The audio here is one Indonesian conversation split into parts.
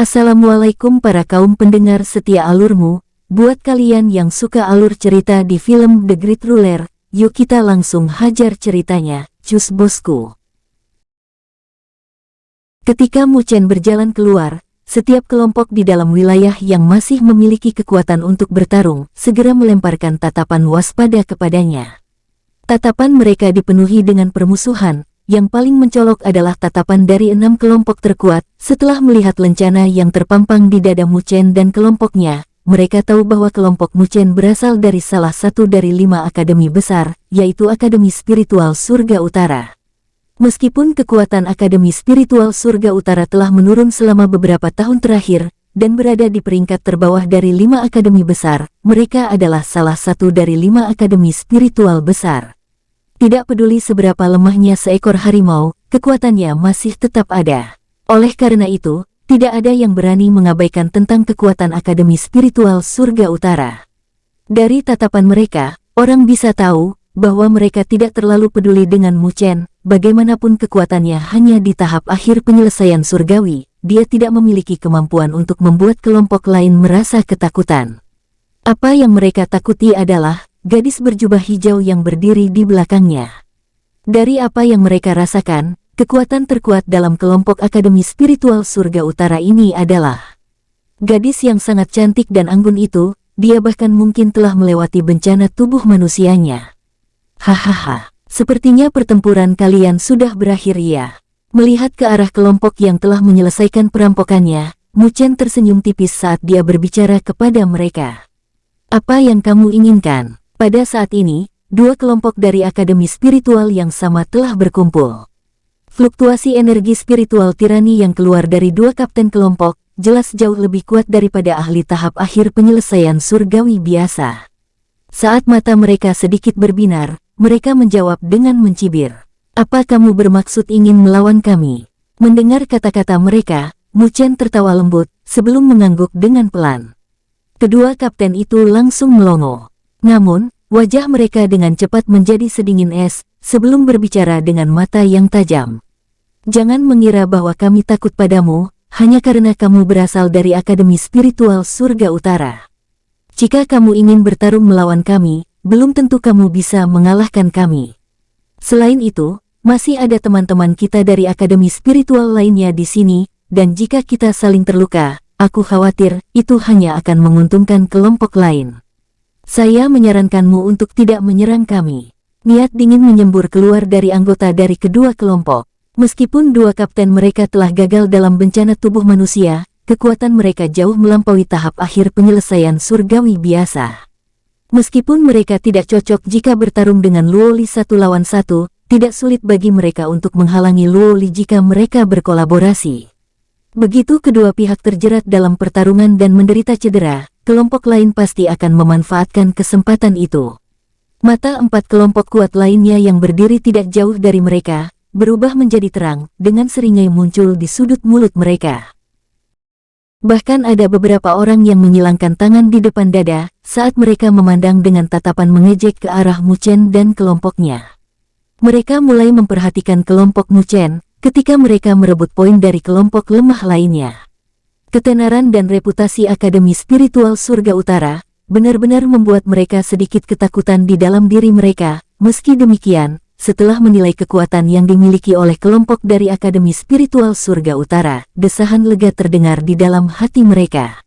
Assalamualaikum para kaum pendengar setia alurmu. Buat kalian yang suka alur cerita di film The Great Ruler, yuk kita langsung hajar ceritanya, cus bosku. Ketika Mu Chen berjalan keluar, setiap kelompok di dalam wilayah yang masih memiliki kekuatan untuk bertarung, segera melemparkan tatapan waspada kepadanya. Tatapan mereka dipenuhi dengan permusuhan. Yang paling mencolok adalah tatapan dari 6 kelompok terkuat. Setelah melihat lencana yang terpampang di dada Mu Chen dan kelompoknya, mereka tahu bahwa kelompok Mu Chen berasal dari salah satu dari 5 akademi besar, yaitu Akademi Spiritual Surga Utara. Meskipun kekuatan Akademi Spiritual Surga Utara telah menurun selama beberapa tahun terakhir, dan berada di peringkat terbawah dari 5 akademi besar, mereka adalah salah satu dari 5 akademi spiritual besar. Tidak peduli seberapa lemahnya seekor harimau, kekuatannya masih tetap ada. Oleh karena itu, tidak ada yang berani mengabaikan tentang kekuatan Akademi Spiritual Surga Utara. Dari tatapan mereka, orang bisa tahu bahwa mereka tidak terlalu peduli dengan Mu Chen. Bagaimanapun kekuatannya hanya di tahap akhir penyelesaian surgawi, dia tidak memiliki kemampuan untuk membuat kelompok lain merasa ketakutan. Apa yang mereka takuti adalah gadis berjubah hijau yang berdiri di belakangnya. Dari apa yang mereka rasakan, kekuatan terkuat dalam kelompok Akademi Spiritual Surga Utara ini adalah gadis yang sangat cantik dan anggun itu. Dia bahkan mungkin telah melewati bencana tubuh manusianya. Hahaha, sepertinya pertempuran kalian sudah berakhir ya. Melihat ke arah kelompok yang telah menyelesaikan perampokannya, Mu Chen tersenyum tipis saat dia berbicara kepada mereka. Apa yang kamu inginkan? Pada saat ini, 2 kelompok dari Akademi Spiritual yang sama telah berkumpul. Fluktuasi energi spiritual tirani yang keluar dari 2 kapten kelompok, jelas jauh lebih kuat daripada ahli tahap akhir penyelesaian surgawi biasa. Saat mata mereka sedikit berbinar, mereka menjawab dengan mencibir. Apa kamu bermaksud ingin melawan kami? Mendengar kata-kata mereka, Mu Chen tertawa lembut, sebelum mengangguk dengan pelan. Kedua kapten itu langsung melongo. Namun, wajah mereka dengan cepat menjadi sedingin es, sebelum berbicara dengan mata yang tajam. Jangan mengira bahwa kami takut padamu, hanya karena kamu berasal dari Akademi Spiritual Surga Utara. Jika kamu ingin bertarung melawan kami, belum tentu kamu bisa mengalahkan kami. Selain itu, masih ada teman-teman kita dari Akademi Spiritual lainnya di sini, dan jika kita saling terluka, aku khawatir itu hanya akan menguntungkan kelompok lain. Saya menyarankanmu untuk tidak menyerang kami. Niat dingin menyembur keluar dari anggota dari kedua kelompok. Meskipun 2 kapten mereka telah gagal dalam bencana tubuh manusia, kekuatan mereka jauh melampaui tahap akhir penyelesaian surgawi biasa. Meskipun mereka tidak cocok jika bertarung dengan Luo Li 1 lawan 1, tidak sulit bagi mereka untuk menghalangi Luo Li jika mereka berkolaborasi. Begitu kedua pihak terjerat dalam pertarungan dan menderita cedera, kelompok lain pasti akan memanfaatkan kesempatan itu. Mata 4 kelompok kuat lainnya yang berdiri tidak jauh dari mereka, berubah menjadi terang, dengan seringai muncul di sudut mulut mereka. Bahkan ada beberapa orang yang menyilangkan tangan di depan dada, saat mereka memandang dengan tatapan mengejek ke arah Mu Chen dan kelompoknya. Mereka mulai memperhatikan kelompok Mu Chen, ketika mereka merebut poin dari kelompok lemah lainnya. Ketenaran dan reputasi Akademi Spiritual Surga Utara benar-benar membuat mereka sedikit ketakutan di dalam diri mereka. Meski demikian, setelah menilai kekuatan yang dimiliki oleh kelompok dari Akademi Spiritual Surga Utara, desahan lega terdengar di dalam hati mereka.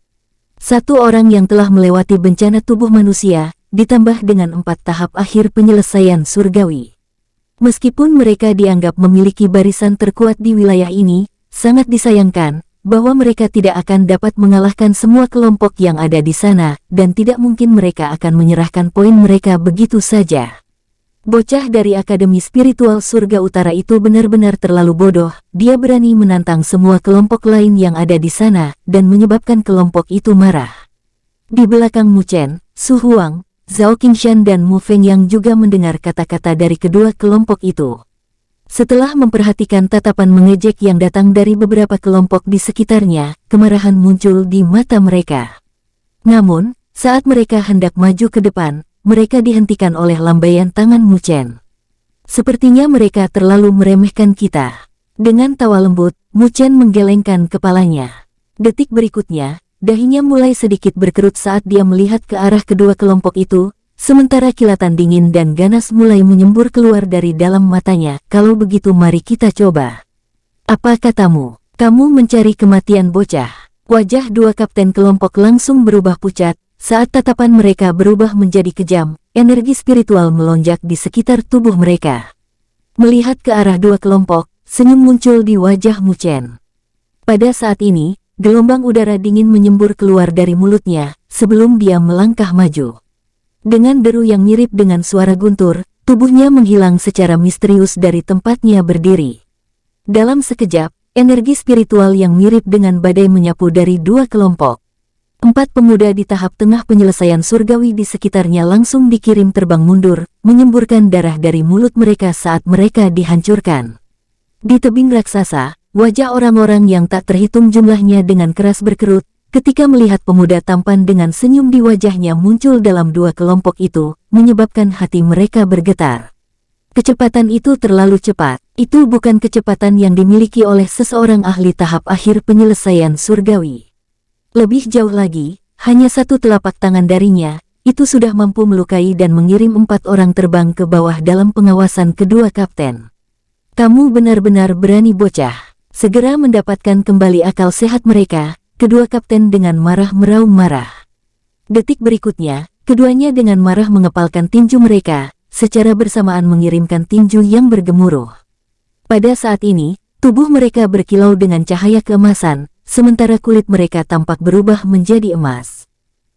1 orang yang telah melewati bencana tubuh manusia, ditambah dengan 4 tahap akhir penyelesaian surgawi. Meskipun mereka dianggap memiliki barisan terkuat di wilayah ini, sangat disayangkan bahwa mereka tidak akan dapat mengalahkan semua kelompok yang ada di sana, dan tidak mungkin mereka akan menyerahkan poin mereka begitu saja. Bocah dari Akademi Spiritual Surga Utara itu benar-benar terlalu bodoh. Dia berani menantang semua kelompok lain yang ada di sana, dan menyebabkan kelompok itu marah. Di belakang Mu Chen, Su Huang, Zhao Qingshan dan Mu Feng yang juga mendengar kata-kata dari kedua kelompok itu. Setelah memperhatikan tatapan mengejek yang datang dari beberapa kelompok di sekitarnya, kemarahan muncul di mata mereka. Namun, saat mereka hendak maju ke depan, mereka dihentikan oleh lambaian tangan Mu Chen. Sepertinya mereka terlalu meremehkan kita. Dengan tawa lembut, Mu Chen menggelengkan kepalanya. Detik berikutnya, dahinya mulai sedikit berkerut saat dia melihat ke arah kedua kelompok itu, sementara kilatan dingin dan ganas mulai menyembur keluar dari dalam matanya. Kalau begitu mari kita coba. Apa katamu? Kamu mencari kematian bocah? Wajah dua kapten kelompok langsung berubah pucat, saat tatapan mereka berubah menjadi kejam, energi spiritual melonjak di sekitar tubuh mereka. Melihat ke arah dua kelompok, senyum muncul di wajah Mu Chen. Pada saat ini, gelombang udara dingin menyembur keluar dari mulutnya, sebelum dia melangkah maju. Dengan deru yang mirip dengan suara guntur, tubuhnya menghilang secara misterius dari tempatnya berdiri. Dalam sekejap, energi spiritual yang mirip dengan badai menyapu dari dua kelompok. 4 pemuda di tahap tengah penyelesaian surgawi di sekitarnya langsung dikirim terbang mundur, menyemburkan darah dari mulut mereka saat mereka dihancurkan. Di tebing raksasa, wajah orang-orang yang tak terhitung jumlahnya dengan keras berkerut, ketika melihat pemuda tampan dengan senyum di wajahnya muncul dalam dua kelompok itu, menyebabkan hati mereka bergetar. Kecepatan itu terlalu cepat. Itu bukan kecepatan yang dimiliki oleh seseorang ahli tahap akhir penyelesaian surgawi. Lebih jauh lagi, hanya satu telapak tangan darinya, itu sudah mampu melukai dan mengirim 4 orang terbang ke bawah dalam pengawasan kedua kapten. Kamu benar-benar berani bocah. Segera mendapatkan kembali akal sehat mereka, kedua kapten dengan marah meraung marah. Detik berikutnya, keduanya dengan marah mengepalkan tinju mereka, secara bersamaan mengirimkan tinju yang bergemuruh. Pada saat ini, tubuh mereka berkilau dengan cahaya keemasan, sementara kulit mereka tampak berubah menjadi emas.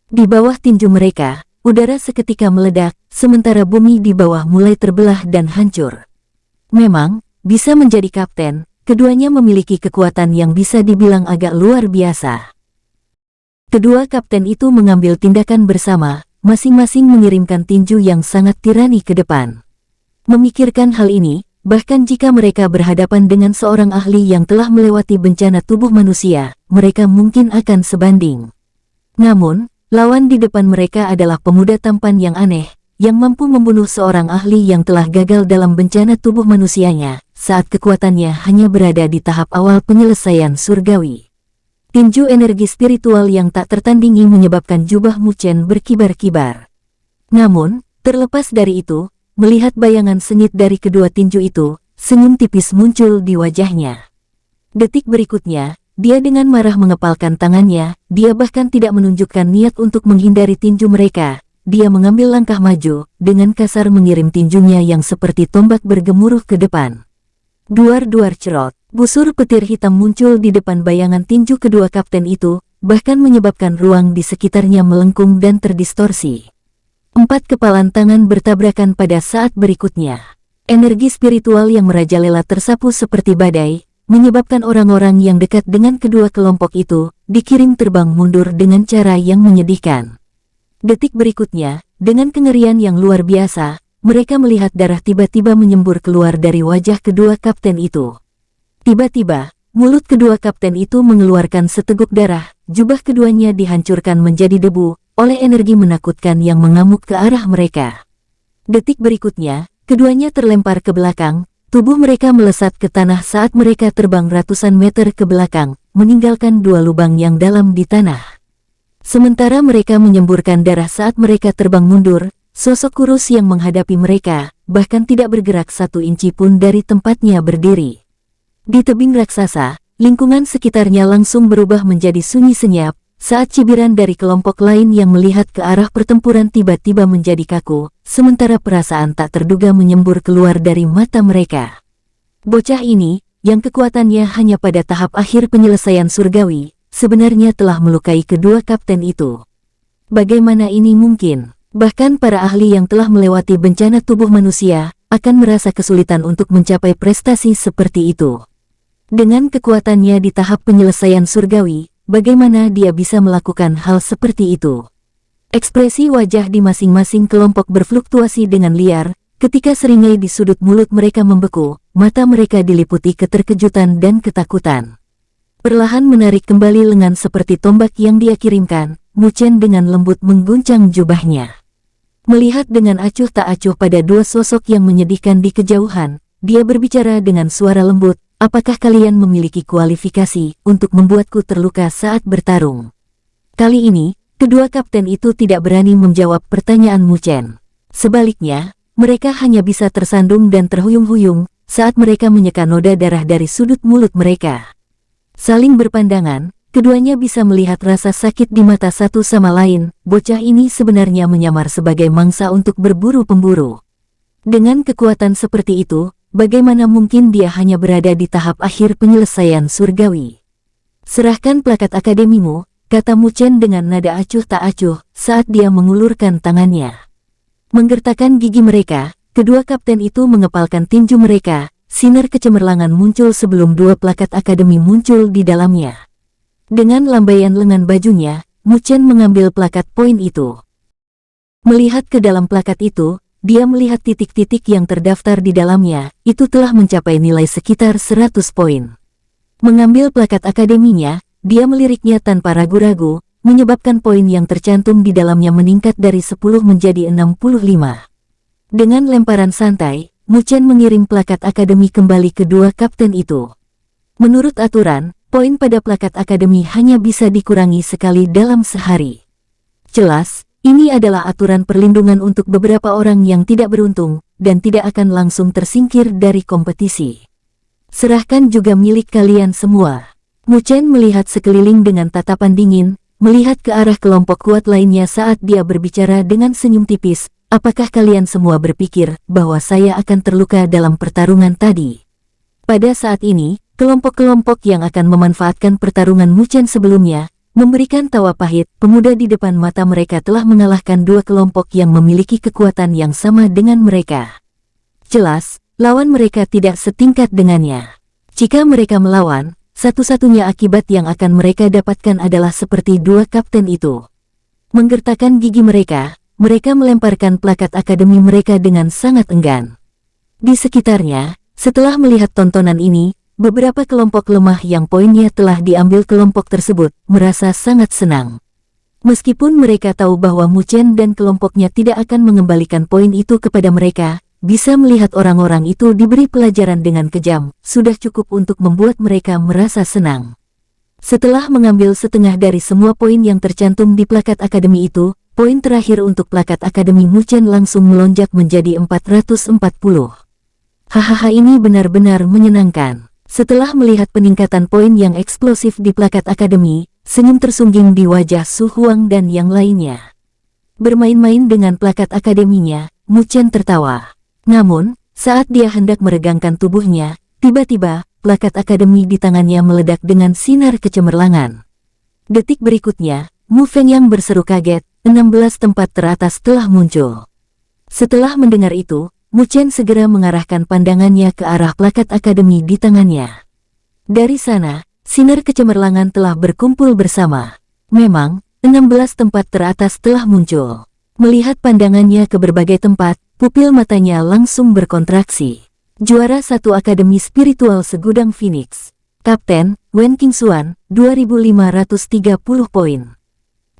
Di bawah tinju mereka, udara seketika meledak, sementara bumi di bawah mulai terbelah dan hancur. Memang, bisa menjadi kapten, keduanya memiliki kekuatan yang bisa dibilang agak luar biasa. Kedua kapten itu mengambil tindakan bersama, masing-masing mengirimkan tinju yang sangat tirani ke depan. Memikirkan hal ini, bahkan jika mereka berhadapan dengan seorang ahli yang telah melewati bencana tubuh manusia, mereka mungkin akan sebanding. Namun, lawan di depan mereka adalah pemuda tampan yang aneh, yang mampu membunuh seorang ahli yang telah gagal dalam bencana tubuh manusianya, saat kekuatannya hanya berada di tahap awal penyelesaian surgawi. Tinju energi spiritual yang tak tertandingi menyebabkan jubah Mu Chen berkibar-kibar. Namun, terlepas dari itu, melihat bayangan sengit dari kedua tinju itu, senyum tipis muncul di wajahnya. Detik berikutnya, dia dengan marah mengepalkan tangannya, dia bahkan tidak menunjukkan niat untuk menghindari tinju mereka. Dia mengambil langkah maju, dengan kasar mengirim tinjunya yang seperti tombak bergemuruh ke depan. Duar-duar cerot, busur petir hitam muncul di depan bayangan tinju kedua kapten itu, bahkan menyebabkan ruang di sekitarnya melengkung dan terdistorsi. 4 kepalan tangan bertabrakan pada saat berikutnya. Energi spiritual yang merajalela tersapu seperti badai, menyebabkan orang-orang yang dekat dengan kedua kelompok itu, dikirim terbang mundur dengan cara yang menyedihkan. Detik berikutnya, dengan kengerian yang luar biasa, mereka melihat darah tiba-tiba menyembur keluar dari wajah kedua kapten itu. Tiba-tiba, mulut kedua kapten itu mengeluarkan seteguk darah, jubah keduanya dihancurkan menjadi debu, oleh energi menakutkan yang mengamuk ke arah mereka. Detik berikutnya, keduanya terlempar ke belakang, tubuh mereka melesat ke tanah saat mereka terbang ratusan meter ke belakang, meninggalkan 2 lubang yang dalam di tanah. Sementara mereka menyemburkan darah saat mereka terbang mundur, sosok kurus yang menghadapi mereka, bahkan tidak bergerak 1 inci pun dari tempatnya berdiri. Di tebing raksasa, lingkungan sekitarnya langsung berubah menjadi sunyi senyap, saat cibiran dari kelompok lain yang melihat ke arah pertempuran tiba-tiba menjadi kaku, sementara perasaan tak terduga menyembur keluar dari mata mereka. Bocah ini, yang kekuatannya hanya pada tahap akhir penyelesaian surgawi, sebenarnya telah melukai kedua kapten itu. Bagaimana ini mungkin? Bahkan para ahli yang telah melewati bencana tubuh manusia, akan merasa kesulitan untuk mencapai prestasi seperti itu. Dengan kekuatannya di tahap penyelesaian surgawi, bagaimana dia bisa melakukan hal seperti itu? Ekspresi wajah di masing-masing kelompok berfluktuasi dengan liar, ketika seringai di sudut mulut mereka membeku, mata mereka diliputi keterkejutan dan ketakutan. Perlahan menarik kembali lengan seperti tombak yang dia kirimkan, Mu Chen dengan lembut mengguncang jubahnya. Melihat dengan acuh tak acuh pada dua sosok yang menyedihkan di kejauhan, dia berbicara dengan suara lembut, apakah kalian memiliki kualifikasi untuk membuatku terluka saat bertarung? Kali ini, kedua kapten itu tidak berani menjawab pertanyaan Mu Chen. Sebaliknya, mereka hanya bisa tersandung dan terhuyung-huyung saat mereka menyeka noda darah dari sudut mulut mereka. Saling berpandangan, keduanya bisa melihat rasa sakit di mata satu sama lain. Bocah ini sebenarnya menyamar sebagai mangsa untuk berburu pemburu. Dengan kekuatan seperti itu, bagaimana mungkin dia hanya berada di tahap akhir penyelesaian surgawi? Serahkan plakat akademimu, kata Mu Chen dengan nada acuh tak acuh saat dia mengulurkan tangannya. Menggertakkan gigi mereka, kedua kapten itu mengepalkan tinju mereka. Sinar kecemerlangan muncul sebelum dua plakat akademi muncul di dalamnya. Dengan lambaian lengan bajunya, Mu Chen mengambil plakat poin itu. Melihat ke dalam plakat itu, dia melihat titik-titik yang terdaftar di dalamnya, itu telah mencapai nilai sekitar 100 poin. Mengambil plakat akademinya, dia meliriknya tanpa ragu-ragu, menyebabkan poin yang tercantum di dalamnya meningkat dari 10 menjadi 65. Dengan lemparan santai, Mu Chen mengirim plakat akademi kembali ke dua kapten itu. Menurut aturan, poin pada plakat akademi hanya bisa dikurangi sekali dalam sehari. Jelas, ini adalah aturan perlindungan untuk beberapa orang yang tidak beruntung, dan tidak akan langsung tersingkir dari kompetisi. Serahkan juga milik kalian semua. Mu Chen melihat sekeliling dengan tatapan dingin, melihat ke arah kelompok kuat lainnya saat dia berbicara dengan senyum tipis. Apakah kalian semua berpikir bahwa saya akan terluka dalam pertarungan tadi? Pada saat ini, kelompok-kelompok yang akan memanfaatkan pertarungan Mu Chen sebelumnya, memberikan tawa pahit. Pemuda di depan mata mereka telah mengalahkan dua kelompok yang memiliki kekuatan yang sama dengan mereka. Jelas, lawan mereka tidak setingkat dengannya. Jika mereka melawan, satu-satunya akibat yang akan mereka dapatkan adalah seperti dua kapten itu. Menggertakkan gigi mereka melemparkan plakat akademi mereka dengan sangat enggan. Di sekitarnya, setelah melihat tontonan ini, beberapa kelompok lemah yang poinnya telah diambil kelompok tersebut, merasa sangat senang. Meskipun mereka tahu bahwa Mu Chen dan kelompoknya tidak akan mengembalikan poin itu kepada mereka, bisa melihat orang-orang itu diberi pelajaran dengan kejam, sudah cukup untuk membuat mereka merasa senang. Setelah mengambil setengah dari semua poin yang tercantum di plakat akademi itu, poin terakhir untuk plakat akademi Mu Chen langsung melonjak menjadi 440. Hahaha, ini benar-benar menyenangkan. Setelah melihat peningkatan poin yang eksplosif di plakat akademi, senyum tersungging di wajah Su Huang dan yang lainnya. Bermain-main dengan plakat akademinya, Mu Chen tertawa. Namun, saat dia hendak meregangkan tubuhnya, tiba-tiba, plakat akademi di tangannya meledak dengan sinar kecemerlangan. Detik berikutnya, Mu Feng yang berseru kaget, 16 tempat teratas telah muncul. Setelah mendengar itu, Mu Chen segera mengarahkan pandangannya ke arah plakat akademi di tangannya. Dari sana, sinar kecemerlangan telah berkumpul bersama. Memang, 16 tempat teratas telah muncul. Melihat pandangannya ke berbagai tempat, pupil matanya langsung berkontraksi. Juara 1 Akademi Spiritual Segudang Phoenix. Kapten, Wen Qingxuan, 2530 poin.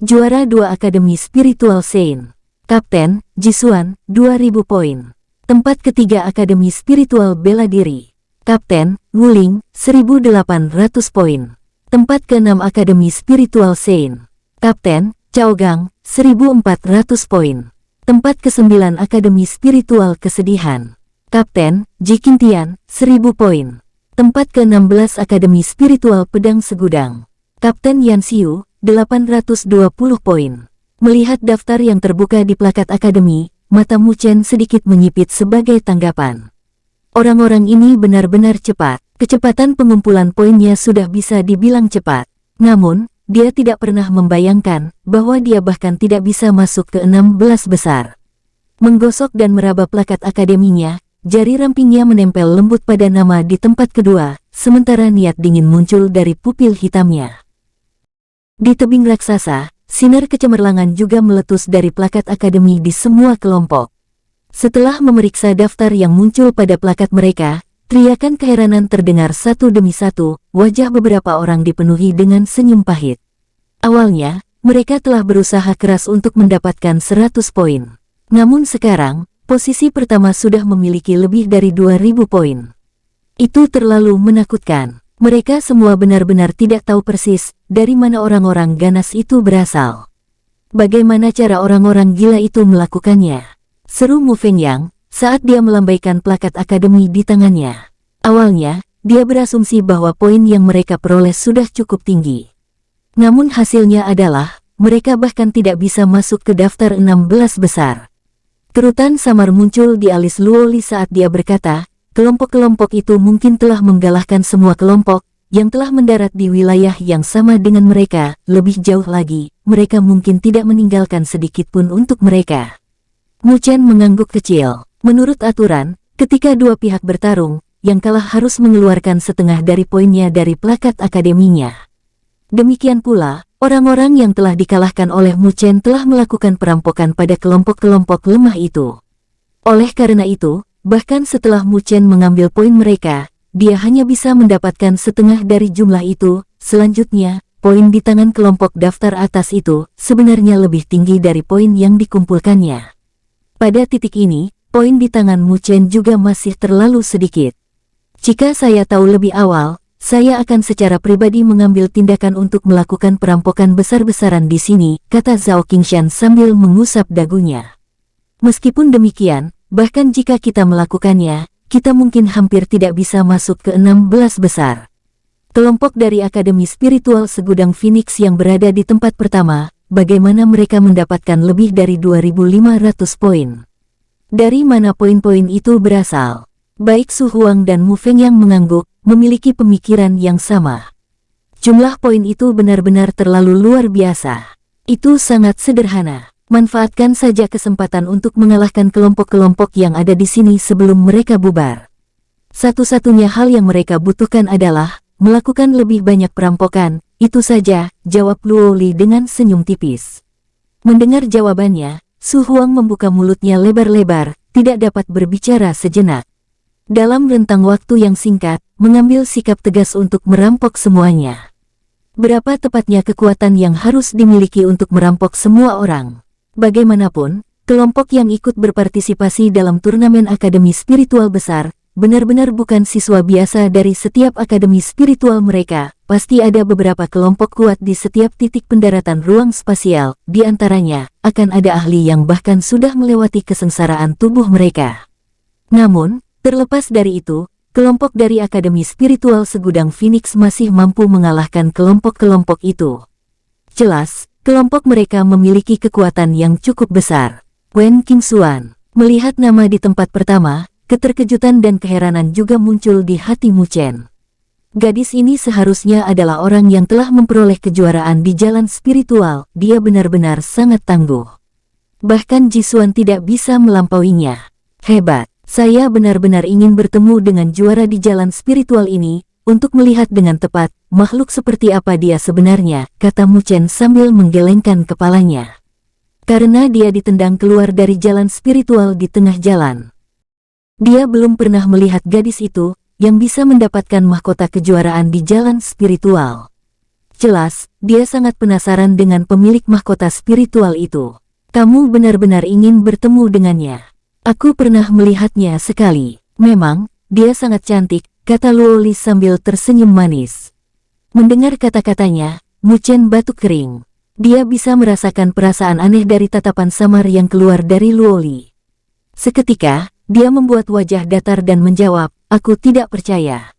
Juara 2 Akademi Spiritual Sein. Kapten, Jisuan, 2000 poin. Tempat ketiga Akademi Spiritual Bela Diri. Kapten, Wuling, 1800 poin. Tempat ke-6 Akademi Spiritual Sein. Kapten, Chaogang, 1400 poin. Tempat ke-9 Akademi Spiritual Kesedihan. Kapten, Jiqingtian, 1000 poin. Tempat ke-16 Akademi Spiritual Pedang Segudang. Kapten Yan Xiu, 820 poin. Melihat daftar yang terbuka di plakat akademi, mata Mu Chen sedikit menyipit sebagai tanggapan. Orang-orang ini benar-benar cepat. Kecepatan pengumpulan poinnya sudah bisa dibilang cepat. Namun, dia tidak pernah membayangkan bahwa dia bahkan tidak bisa masuk ke 16 besar. Menggosok dan meraba plakat akademinya, jari rampingnya menempel lembut pada nama di tempat kedua, sementara niat dingin muncul dari pupil hitamnya. Di tebing raksasa, sinar kecemerlangan juga meletus dari plakat akademi di semua kelompok. Setelah memeriksa daftar yang muncul pada plakat mereka, teriakan keheranan terdengar satu demi satu, wajah beberapa orang dipenuhi dengan senyum pahit. Awalnya, mereka telah berusaha keras untuk mendapatkan 100 poin. Namun sekarang, posisi pertama sudah memiliki lebih dari 2000 poin. Itu terlalu menakutkan. Mereka semua benar-benar tidak tahu persis dari mana orang-orang ganas itu berasal. Bagaimana cara orang-orang gila itu melakukannya? Seru Mu Fengyang saat dia melambaikan plakat akademi di tangannya. Awalnya, dia berasumsi bahwa poin yang mereka peroleh sudah cukup tinggi. Namun hasilnya adalah, mereka bahkan tidak bisa masuk ke daftar 16 besar. Kerutan samar muncul di alis Luoli saat dia berkata, kelompok-kelompok itu mungkin telah menggalahkan semua kelompok yang telah mendarat di wilayah yang sama dengan mereka. Lebih jauh lagi, mereka mungkin tidak meninggalkan sedikit pun untuk mereka. Mu Chen mengangguk kecil. Menurut aturan, ketika dua pihak bertarung, yang kalah harus mengeluarkan setengah dari poinnya dari plakat akademinya. Demikian pula, orang-orang yang telah dikalahkan oleh Mu Chen telah melakukan perampokan pada kelompok-kelompok lemah itu. Oleh karena itu, bahkan setelah Mu Chen mengambil poin mereka, dia hanya bisa mendapatkan setengah dari jumlah itu. Selanjutnya, poin di tangan kelompok daftar atas itu sebenarnya lebih tinggi dari poin yang dikumpulkannya. Pada titik ini, poin di tangan Mu Chen juga masih terlalu sedikit. Jika saya tahu lebih awal, saya akan secara pribadi mengambil tindakan untuk melakukan perampokan besar-besaran di sini, kata Zhao Qingshan sambil mengusap dagunya. Meskipun demikian, bahkan jika kita melakukannya, kita mungkin hampir tidak bisa masuk ke 16 besar. Kelompok dari Akademi Spiritual Segudang Phoenix yang berada di tempat pertama, bagaimana mereka mendapatkan lebih dari 2.500 poin? Dari mana poin-poin itu berasal? Baik Su Huang dan Mu Fengyang mengangguk, memiliki pemikiran yang sama. Jumlah poin itu benar-benar terlalu luar biasa. Itu sangat sederhana. Manfaatkan saja kesempatan untuk mengalahkan kelompok-kelompok yang ada di sini sebelum mereka bubar. Satu-satunya hal yang mereka butuhkan adalah melakukan lebih banyak perampokan. Itu saja, jawab Luoli dengan senyum tipis. Mendengar jawabannya, Su Huang membuka mulutnya lebar-lebar, tidak dapat berbicara sejenak. Dalam rentang waktu yang singkat, mengambil sikap tegas untuk merampok semuanya. Berapa tepatnya kekuatan yang harus dimiliki untuk merampok semua orang? Bagaimanapun, kelompok yang ikut berpartisipasi dalam turnamen akademi spiritual besar, benar-benar bukan siswa biasa dari setiap akademi spiritual mereka. Pasti ada beberapa kelompok kuat di setiap titik pendaratan ruang spasial, di antaranya, akan ada ahli yang bahkan sudah melewati kesengsaraan tubuh mereka. Namun, terlepas dari itu, kelompok dari Akademi Spiritual Segudang Phoenix masih mampu mengalahkan kelompok-kelompok itu. Jelas, kelompok mereka memiliki kekuatan yang cukup besar. Wen Qingxuan melihat nama di tempat pertama, keterkejutan dan keheranan juga muncul di hati Mu Chen. Gadis ini seharusnya adalah orang yang telah memperoleh kejuaraan di jalan spiritual, dia benar-benar sangat tangguh. Bahkan Jisuan tidak bisa melampauinya. Hebat. Saya benar-benar ingin bertemu dengan juara di jalan spiritual ini, untuk melihat dengan tepat, makhluk seperti apa dia sebenarnya, kata Mu Chen sambil menggelengkan kepalanya. Karena dia ditendang keluar dari jalan spiritual di tengah jalan. Dia belum pernah melihat gadis itu, yang bisa mendapatkan mahkota kejuaraan di jalan spiritual. Jelas, dia sangat penasaran dengan pemilik mahkota spiritual itu. Kamu benar-benar ingin bertemu dengannya. Aku pernah melihatnya sekali. Memang, dia sangat cantik, kata Luoli sambil tersenyum manis. Mendengar kata-katanya, Mu Chen batuk kering. Dia bisa merasakan perasaan aneh dari tatapan samar yang keluar dari Luoli. Seketika, dia membuat wajah datar dan menjawab, aku tidak percaya.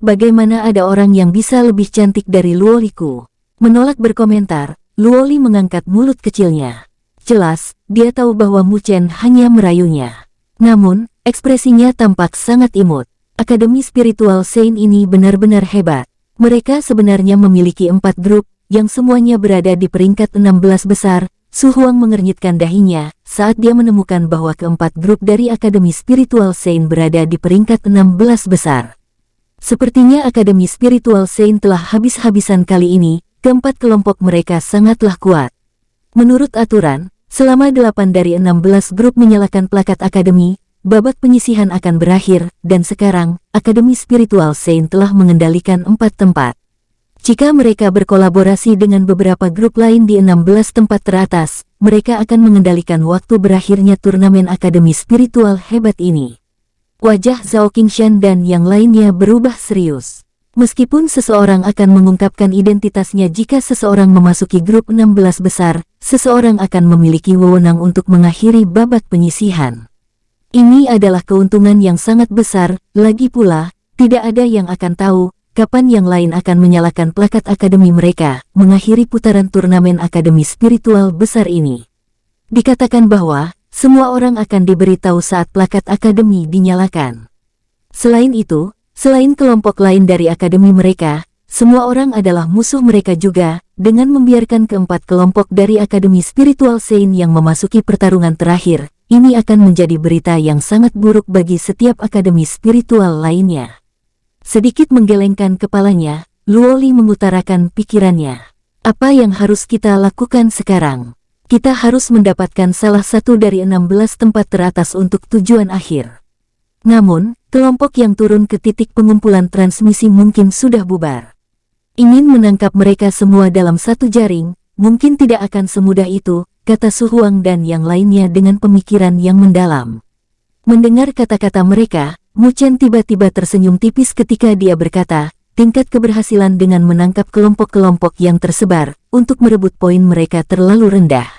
Bagaimana ada orang yang bisa lebih cantik dari Luoliku? Menolak berkomentar, Luoli mengangkat mulut kecilnya. Jelas, dia tahu bahwa Mu Chen hanya merayunya. Namun, ekspresinya tampak sangat imut. Akademi Spiritual Saint ini benar-benar hebat. Mereka sebenarnya memiliki 4 grup, yang semuanya berada di peringkat 16 besar. Su Huang mengernyitkan dahinya, saat dia menemukan bahwa keempat grup dari Akademi Spiritual Saint berada di peringkat 16 besar. Sepertinya Akademi Spiritual Saint telah habis-habisan kali ini, keempat kelompok mereka sangatlah kuat. Menurut aturan, selama 8 dari 16 grup menyalakan plakat akademi, babak penyisihan akan berakhir, dan sekarang, Akademi Spiritual Saint telah mengendalikan 4 tempat. Jika mereka berkolaborasi dengan beberapa grup lain di 16 tempat teratas, mereka akan mengendalikan waktu berakhirnya turnamen Akademi Spiritual hebat ini. Wajah Zhao Qingshan dan yang lainnya berubah serius. Meskipun seseorang akan mengungkapkan identitasnya jika seseorang memasuki grup 16 besar, seseorang akan memiliki wewenang untuk mengakhiri babak penyisihan. Ini adalah keuntungan yang sangat besar, lagi pula, tidak ada yang akan tahu kapan yang lain akan menyalakan plakat akademi mereka, mengakhiri putaran turnamen akademi spiritual besar ini. Dikatakan bahwa semua orang akan diberitahu saat plakat akademi dinyalakan. Selain itu, selain kelompok lain dari akademi mereka, semua orang adalah musuh mereka juga, dengan membiarkan keempat kelompok dari akademi spiritual Sein yang memasuki pertarungan terakhir. Ini akan menjadi berita yang sangat buruk bagi setiap akademi spiritual lainnya. Sedikit menggelengkan kepalanya, Luoli mengutarakan pikirannya. Apa yang harus kita lakukan sekarang? Kita harus mendapatkan salah satu dari 16 tempat teratas untuk tujuan akhir. Namun, kelompok yang turun ke titik pengumpulan transmisi mungkin sudah bubar. Ingin menangkap mereka semua dalam satu jaring, mungkin tidak akan semudah itu, kata Su Huang dan yang lainnya dengan pemikiran yang mendalam. Mendengar kata-kata mereka, Mu Chen tiba-tiba tersenyum tipis ketika dia berkata, tingkat keberhasilan dengan menangkap kelompok-kelompok yang tersebar untuk merebut poin mereka terlalu rendah.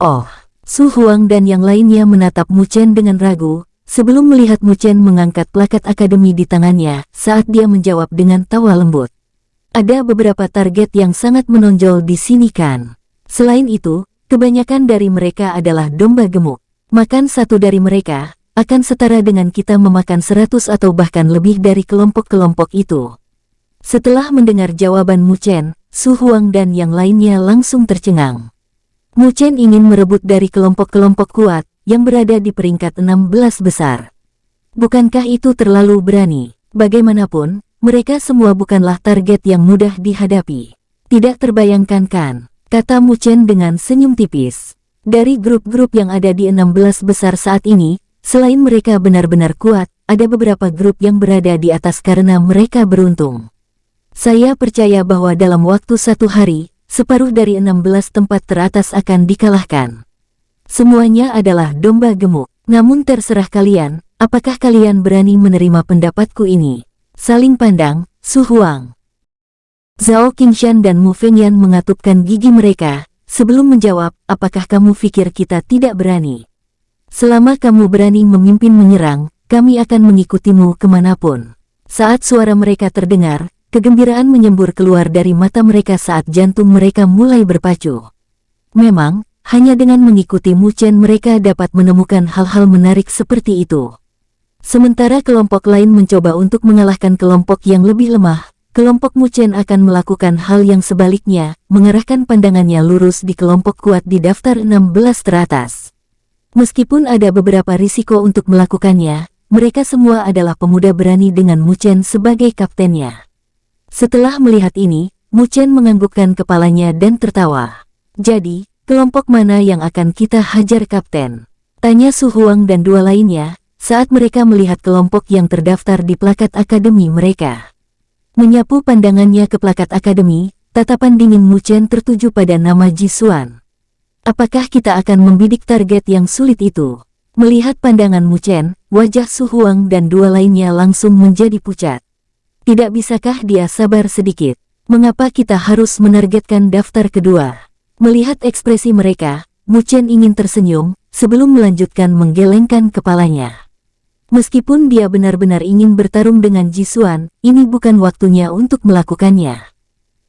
Oh, Su Huang dan yang lainnya menatap Mu Chen dengan ragu, sebelum melihat Mu Chen mengangkat plakat akademi di tangannya saat dia menjawab dengan tawa lembut. Ada beberapa target yang sangat menonjol di sini kan. Selain itu, kebanyakan dari mereka adalah domba gemuk. Makan satu dari mereka akan setara dengan kita memakan 100 atau bahkan lebih dari kelompok-kelompok itu. Setelah mendengar jawaban Mu Chen, Su Huang dan yang lainnya langsung tercengang. Mu Chen ingin merebut dari kelompok-kelompok kuat yang berada di peringkat 16 besar. Bukankah itu terlalu berani? Bagaimanapun, mereka semua bukanlah target yang mudah dihadapi. Tidak terbayangkan kan? Kata Mu Chen dengan senyum tipis. Dari grup-grup yang ada di 16 besar saat ini, selain mereka benar-benar kuat, ada beberapa grup yang berada di atas karena mereka beruntung. Saya percaya bahwa dalam waktu satu hari, separuh dari 16 tempat teratas akan dikalahkan. Semuanya adalah domba gemuk. Namun terserah kalian, apakah kalian berani menerima pendapatku ini? Saling pandang, Su Huang, Zhao Qingshan dan Mu Fengyan mengatupkan gigi mereka, sebelum menjawab, apakah kamu pikir kita tidak berani? Selama kamu berani memimpin menyerang, kami akan mengikutimu kemanapun. Saat suara mereka terdengar, kegembiraan menyembur keluar dari mata mereka saat jantung mereka mulai berpacu. Memang, hanya dengan mengikuti Mu Chen mereka dapat menemukan hal-hal menarik seperti itu. Sementara kelompok lain mencoba untuk mengalahkan kelompok yang lebih lemah, kelompok Mu Chen akan melakukan hal yang sebaliknya, mengarahkan pandangannya lurus di kelompok kuat di daftar 16 teratas. Meskipun ada beberapa risiko untuk melakukannya, mereka semua adalah pemuda berani dengan Mu Chen sebagai kaptennya. Setelah melihat ini, Mu Chen menganggukkan kepalanya dan tertawa. Jadi, kelompok mana yang akan kita hajar kapten? Tanya Su Huang dan dua lainnya, saat mereka melihat kelompok yang terdaftar di plakat akademi mereka. Menyapu pandangannya ke plakat akademi, tatapan dingin Mu Chen tertuju pada nama Ji Xuan. Apakah kita akan membidik target yang sulit itu? Melihat pandangan Mu Chen, wajah Su Huang dan dua lainnya langsung menjadi pucat. Tidak bisakah dia sabar sedikit? Mengapa kita harus menargetkan daftar kedua? Melihat ekspresi mereka, Mu Chen ingin tersenyum, sebelum melanjutkan menggelengkan kepalanya. Meskipun dia benar-benar ingin bertarung dengan Ji Xuan, ini bukan waktunya untuk melakukannya.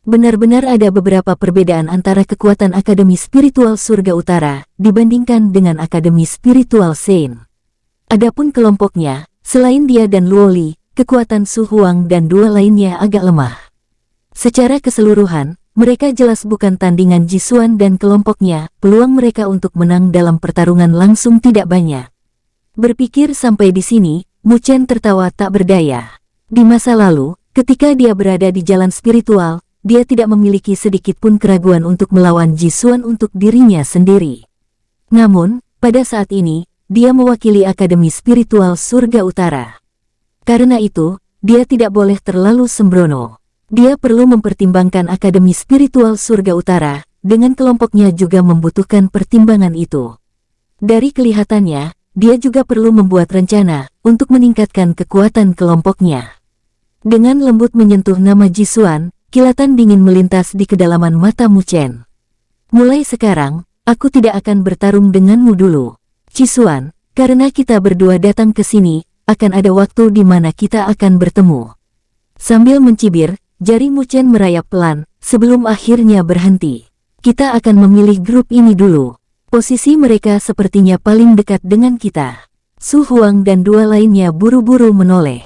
Benar-benar ada beberapa perbedaan antara kekuatan Akademi Spiritual Surga Utara dibandingkan dengan Akademi Spiritual Sein. Adapun kelompoknya, selain dia dan Luoli, kekuatan Su Huang dan dua lainnya agak lemah. Secara keseluruhan, mereka jelas bukan tandingan Ji Xuan dan kelompoknya, peluang mereka untuk menang dalam pertarungan langsung tidak banyak. Berpikir sampai di sini, Mu Chen tertawa tak berdaya. Di masa lalu, ketika dia berada di jalan spiritual, dia tidak memiliki sedikit pun keraguan untuk melawan Ji Xuan untuk dirinya sendiri. Namun, pada saat ini, dia mewakili Akademi Spiritual Surga Utara. Karena itu, dia tidak boleh terlalu sembrono. Dia perlu mempertimbangkan Akademi Spiritual Surga Utara, dengan kelompoknya juga membutuhkan pertimbangan itu. Dari kelihatannya, dia juga perlu membuat rencana untuk meningkatkan kekuatan kelompoknya. Dengan lembut menyentuh nama Jisuan, kilatan dingin melintas di kedalaman mata Mu Chen. Mulai sekarang, aku tidak akan bertarung denganmu dulu, Jisuan, karena kita berdua datang ke sini, akan ada waktu di mana kita akan bertemu. Sambil mencibir, jari Mu Chen merayap pelan, sebelum akhirnya berhenti. Kita akan memilih grup ini dulu. Posisi mereka sepertinya paling dekat dengan kita. Su Huang dan dua lainnya buru-buru menoleh.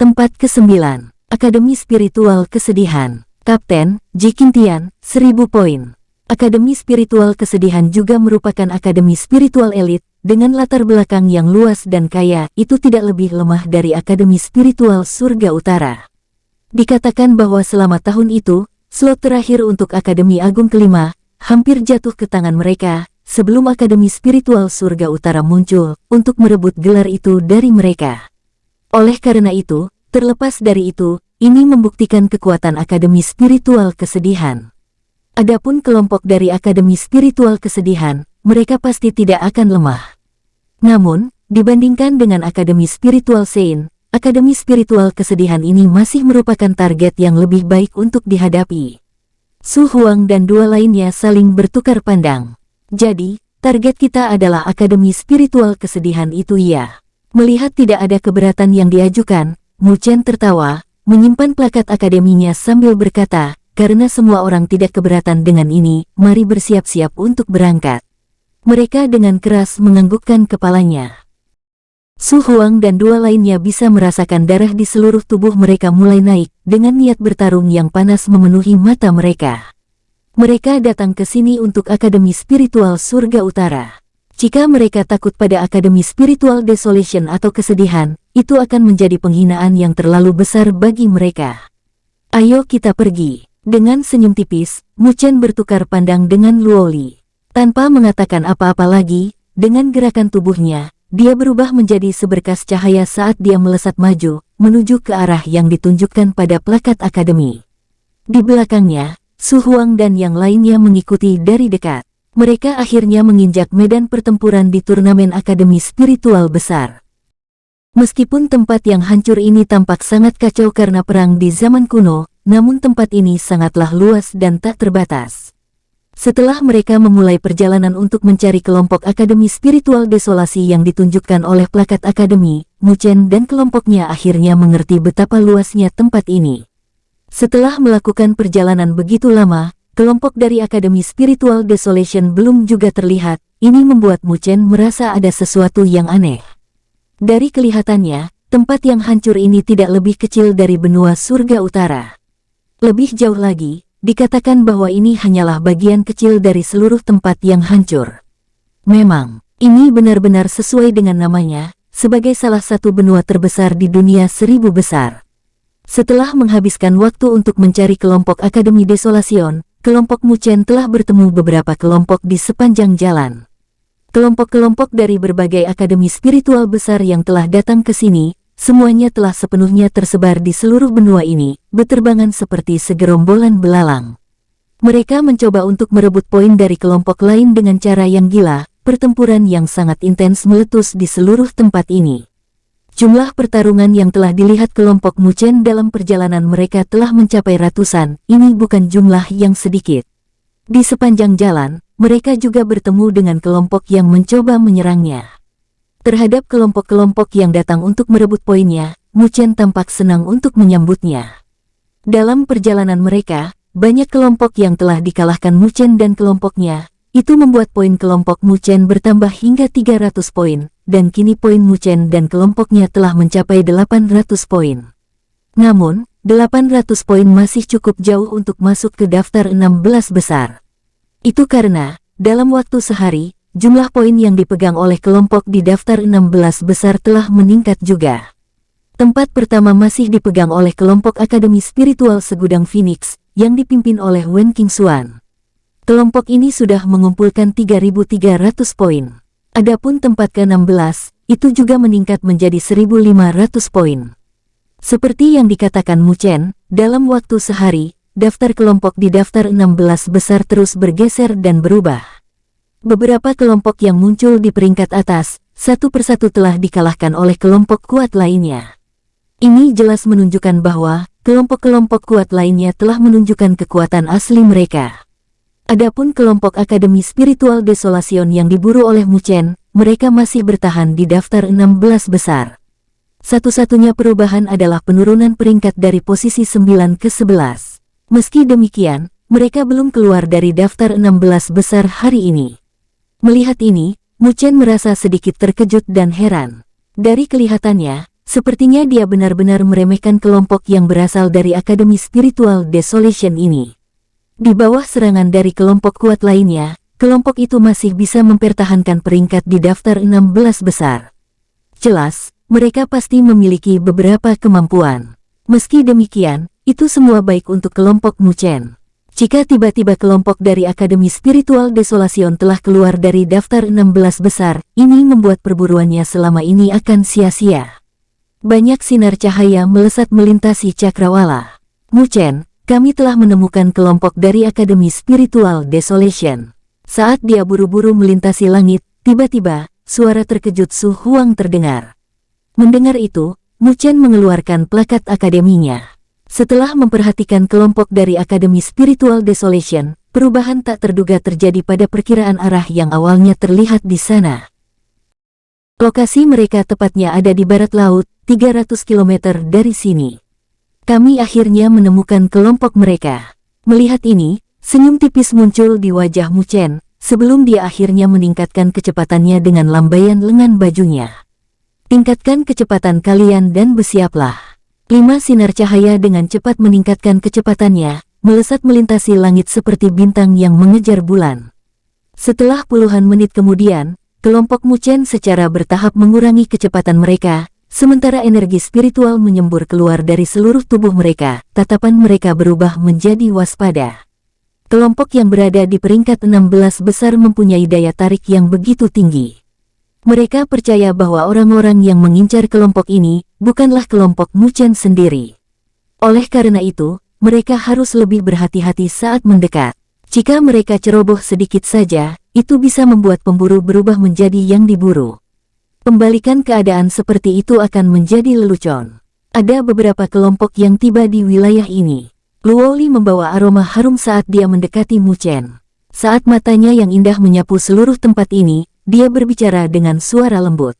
Tempat ke-9, Akademi Spiritual Kesedihan. Kapten, Ji Qingtian, 1000 poin. Akademi Spiritual Kesedihan juga merupakan akademi spiritual elit, dengan latar belakang yang luas dan kaya, itu tidak lebih lemah dari Akademi Spiritual Surga Utara. Dikatakan bahwa selama tahun itu, slot terakhir untuk Akademi Agung kelima, hampir jatuh ke tangan mereka, sebelum Akademi Spiritual Surga Utara muncul, untuk merebut gelar itu dari mereka. Oleh karena itu, terlepas dari itu, ini membuktikan kekuatan Akademi Spiritual Kesedihan. Adapun kelompok dari Akademi Spiritual Kesedihan, mereka pasti tidak akan lemah. Namun, dibandingkan dengan Akademi Spiritual Sein, Akademi Spiritual Kesedihan ini masih merupakan target yang lebih baik untuk dihadapi. Su Huang dan dua lainnya saling bertukar pandang. Jadi, target kita adalah Akademi Spiritual Kesedihan itu ya. Melihat tidak ada keberatan yang diajukan, Mu Chen tertawa, menyimpan plakat akademinya sambil berkata, karena semua orang tidak keberatan dengan ini, mari bersiap-siap untuk berangkat. Mereka dengan keras menganggukkan kepalanya. Su Huang dan dua lainnya bisa merasakan darah di seluruh tubuh mereka mulai naik, dengan niat bertarung yang panas memenuhi mata mereka. Mereka datang ke sini untuk Akademi Spiritual Surga Utara. Jika mereka takut pada Akademi Spiritual Desolation atau kesedihan, itu akan menjadi penghinaan yang terlalu besar bagi mereka. Ayo kita pergi. Dengan senyum tipis, Mu Chen bertukar pandang dengan Luo Li. Tanpa mengatakan apa-apa lagi, dengan gerakan tubuhnya, dia berubah menjadi seberkas cahaya saat dia melesat maju, menuju ke arah yang ditunjukkan pada plakat akademi. Di belakangnya, Su Huang dan yang lainnya mengikuti dari dekat. Mereka akhirnya menginjak medan pertempuran di turnamen akademi spiritual besar. Meskipun tempat yang hancur ini tampak sangat kacau karena perang di zaman kuno, namun tempat ini sangatlah luas dan tak terbatas. Setelah mereka memulai perjalanan untuk mencari kelompok Akademi Spiritual Desolasi yang ditunjukkan oleh plakat akademi, Mu Chen dan kelompoknya akhirnya mengerti betapa luasnya tempat ini. Setelah melakukan perjalanan begitu lama, kelompok dari Akademi Spiritual Desolation belum juga terlihat. Ini membuat Mu Chen merasa ada sesuatu yang aneh. Dari kelihatannya, tempat yang hancur ini tidak lebih kecil dari benua surga utara. Lebih jauh lagi, dikatakan bahwa ini hanyalah bagian kecil dari seluruh tempat yang hancur. Memang, ini benar-benar sesuai dengan namanya, sebagai salah satu benua terbesar di dunia 1000 besar. Setelah menghabiskan waktu untuk mencari kelompok Akademi Desolation, kelompok Mu Chen telah bertemu beberapa kelompok di sepanjang jalan. Kelompok-kelompok dari berbagai akademi spiritual besar yang telah datang ke sini, semuanya telah sepenuhnya tersebar di seluruh benua ini, beterbangan seperti segerombolan belalang. Mereka mencoba untuk merebut poin dari kelompok lain dengan cara yang gila, pertempuran yang sangat intens meletus di seluruh tempat ini. Jumlah pertarungan yang telah dilihat kelompok Mu Chen dalam perjalanan mereka telah mencapai ratusan, ini bukan jumlah yang sedikit. Di sepanjang jalan, mereka juga bertemu dengan kelompok yang mencoba menyerangnya. Terhadap kelompok-kelompok yang datang untuk merebut poinnya, Mu Chen tampak senang untuk menyambutnya. Dalam perjalanan mereka, banyak kelompok yang telah dikalahkan Mu Chen dan kelompoknya, itu membuat poin kelompok Mu Chen bertambah hingga 300 poin, dan kini poin Mu Chen dan kelompoknya telah mencapai 800 poin. Namun, 800 poin masih cukup jauh untuk masuk ke daftar 16 besar. Itu karena, dalam waktu sehari, jumlah poin yang dipegang oleh kelompok di daftar 16 besar telah meningkat juga. Tempat pertama masih dipegang oleh kelompok Akademi Spiritual Segudang Phoenix, yang dipimpin oleh Wen Qingxuan. Kelompok ini sudah mengumpulkan 3.300 poin. Adapun tempat ke-16, itu juga meningkat menjadi 1.500 poin. Seperti yang dikatakan Mu Chen, dalam waktu sehari, daftar kelompok di daftar 16 besar terus bergeser dan berubah. Beberapa kelompok yang muncul di peringkat atas, satu persatu telah dikalahkan oleh kelompok kuat lainnya. Ini jelas menunjukkan bahwa kelompok-kelompok kuat lainnya telah menunjukkan kekuatan asli mereka. Adapun kelompok Akademi Spiritual Desolation yang diburu oleh Mu Chen, mereka masih bertahan di daftar 16 besar. Satu-satunya perubahan adalah penurunan peringkat dari posisi 9 ke 11. Meski demikian, mereka belum keluar dari daftar 16 besar hari ini. Melihat ini, Mu Chen merasa sedikit terkejut dan heran. Dari kelihatannya, sepertinya dia benar-benar meremehkan kelompok yang berasal dari Akademi Spiritual Desolation ini. Di bawah serangan dari kelompok kuat lainnya, kelompok itu masih bisa mempertahankan peringkat di daftar 16 besar. Jelas, mereka pasti memiliki beberapa kemampuan. Meski demikian, itu semua baik untuk kelompok Mu Chen. Jika tiba-tiba kelompok dari Akademi Spiritual Desolation telah keluar dari daftar 16 besar, ini membuat perburuannya selama ini akan sia-sia. Banyak sinar cahaya melesat melintasi cakrawala. Mu Chen, kami telah menemukan kelompok dari Akademi Spiritual Desolation. Saat dia buru-buru melintasi langit, tiba-tiba, suara terkejut Su Huang terdengar. Mendengar itu, Mu Chen mengeluarkan plakat akademinya. Setelah memperhatikan kelompok dari Akademi Spiritual Desolation, perubahan tak terduga terjadi pada perkiraan arah yang awalnya terlihat di sana. Lokasi mereka tepatnya ada di barat laut, 300 km dari sini. Kami akhirnya menemukan kelompok mereka. Melihat ini, senyum tipis muncul di wajah Mu Chen, sebelum dia akhirnya meningkatkan kecepatannya dengan lambaian lengan bajunya. Tingkatkan kecepatan kalian dan bersiaplah. 5 sinar cahaya dengan cepat meningkatkan kecepatannya, melesat melintasi langit seperti bintang yang mengejar bulan. Setelah puluhan menit kemudian, kelompok Mu Chen secara bertahap mengurangi kecepatan mereka, sementara energi spiritual menyembur keluar dari seluruh tubuh mereka, tatapan mereka berubah menjadi waspada. Kelompok yang berada di peringkat 16 besar mempunyai daya tarik yang begitu tinggi. Mereka percaya bahwa orang-orang yang mengincar kelompok ini bukanlah kelompok Mu Chen sendiri. Oleh karena itu, mereka harus lebih berhati-hati saat mendekat. Jika mereka ceroboh sedikit saja, itu bisa membuat pemburu berubah menjadi yang diburu. Pembalikan keadaan seperti itu akan menjadi lelucon. Ada beberapa kelompok yang tiba di wilayah ini. Luoli membawa aroma harum saat dia mendekati Mu Chen. Saat matanya yang indah menyapu seluruh tempat ini, dia berbicara dengan suara lembut.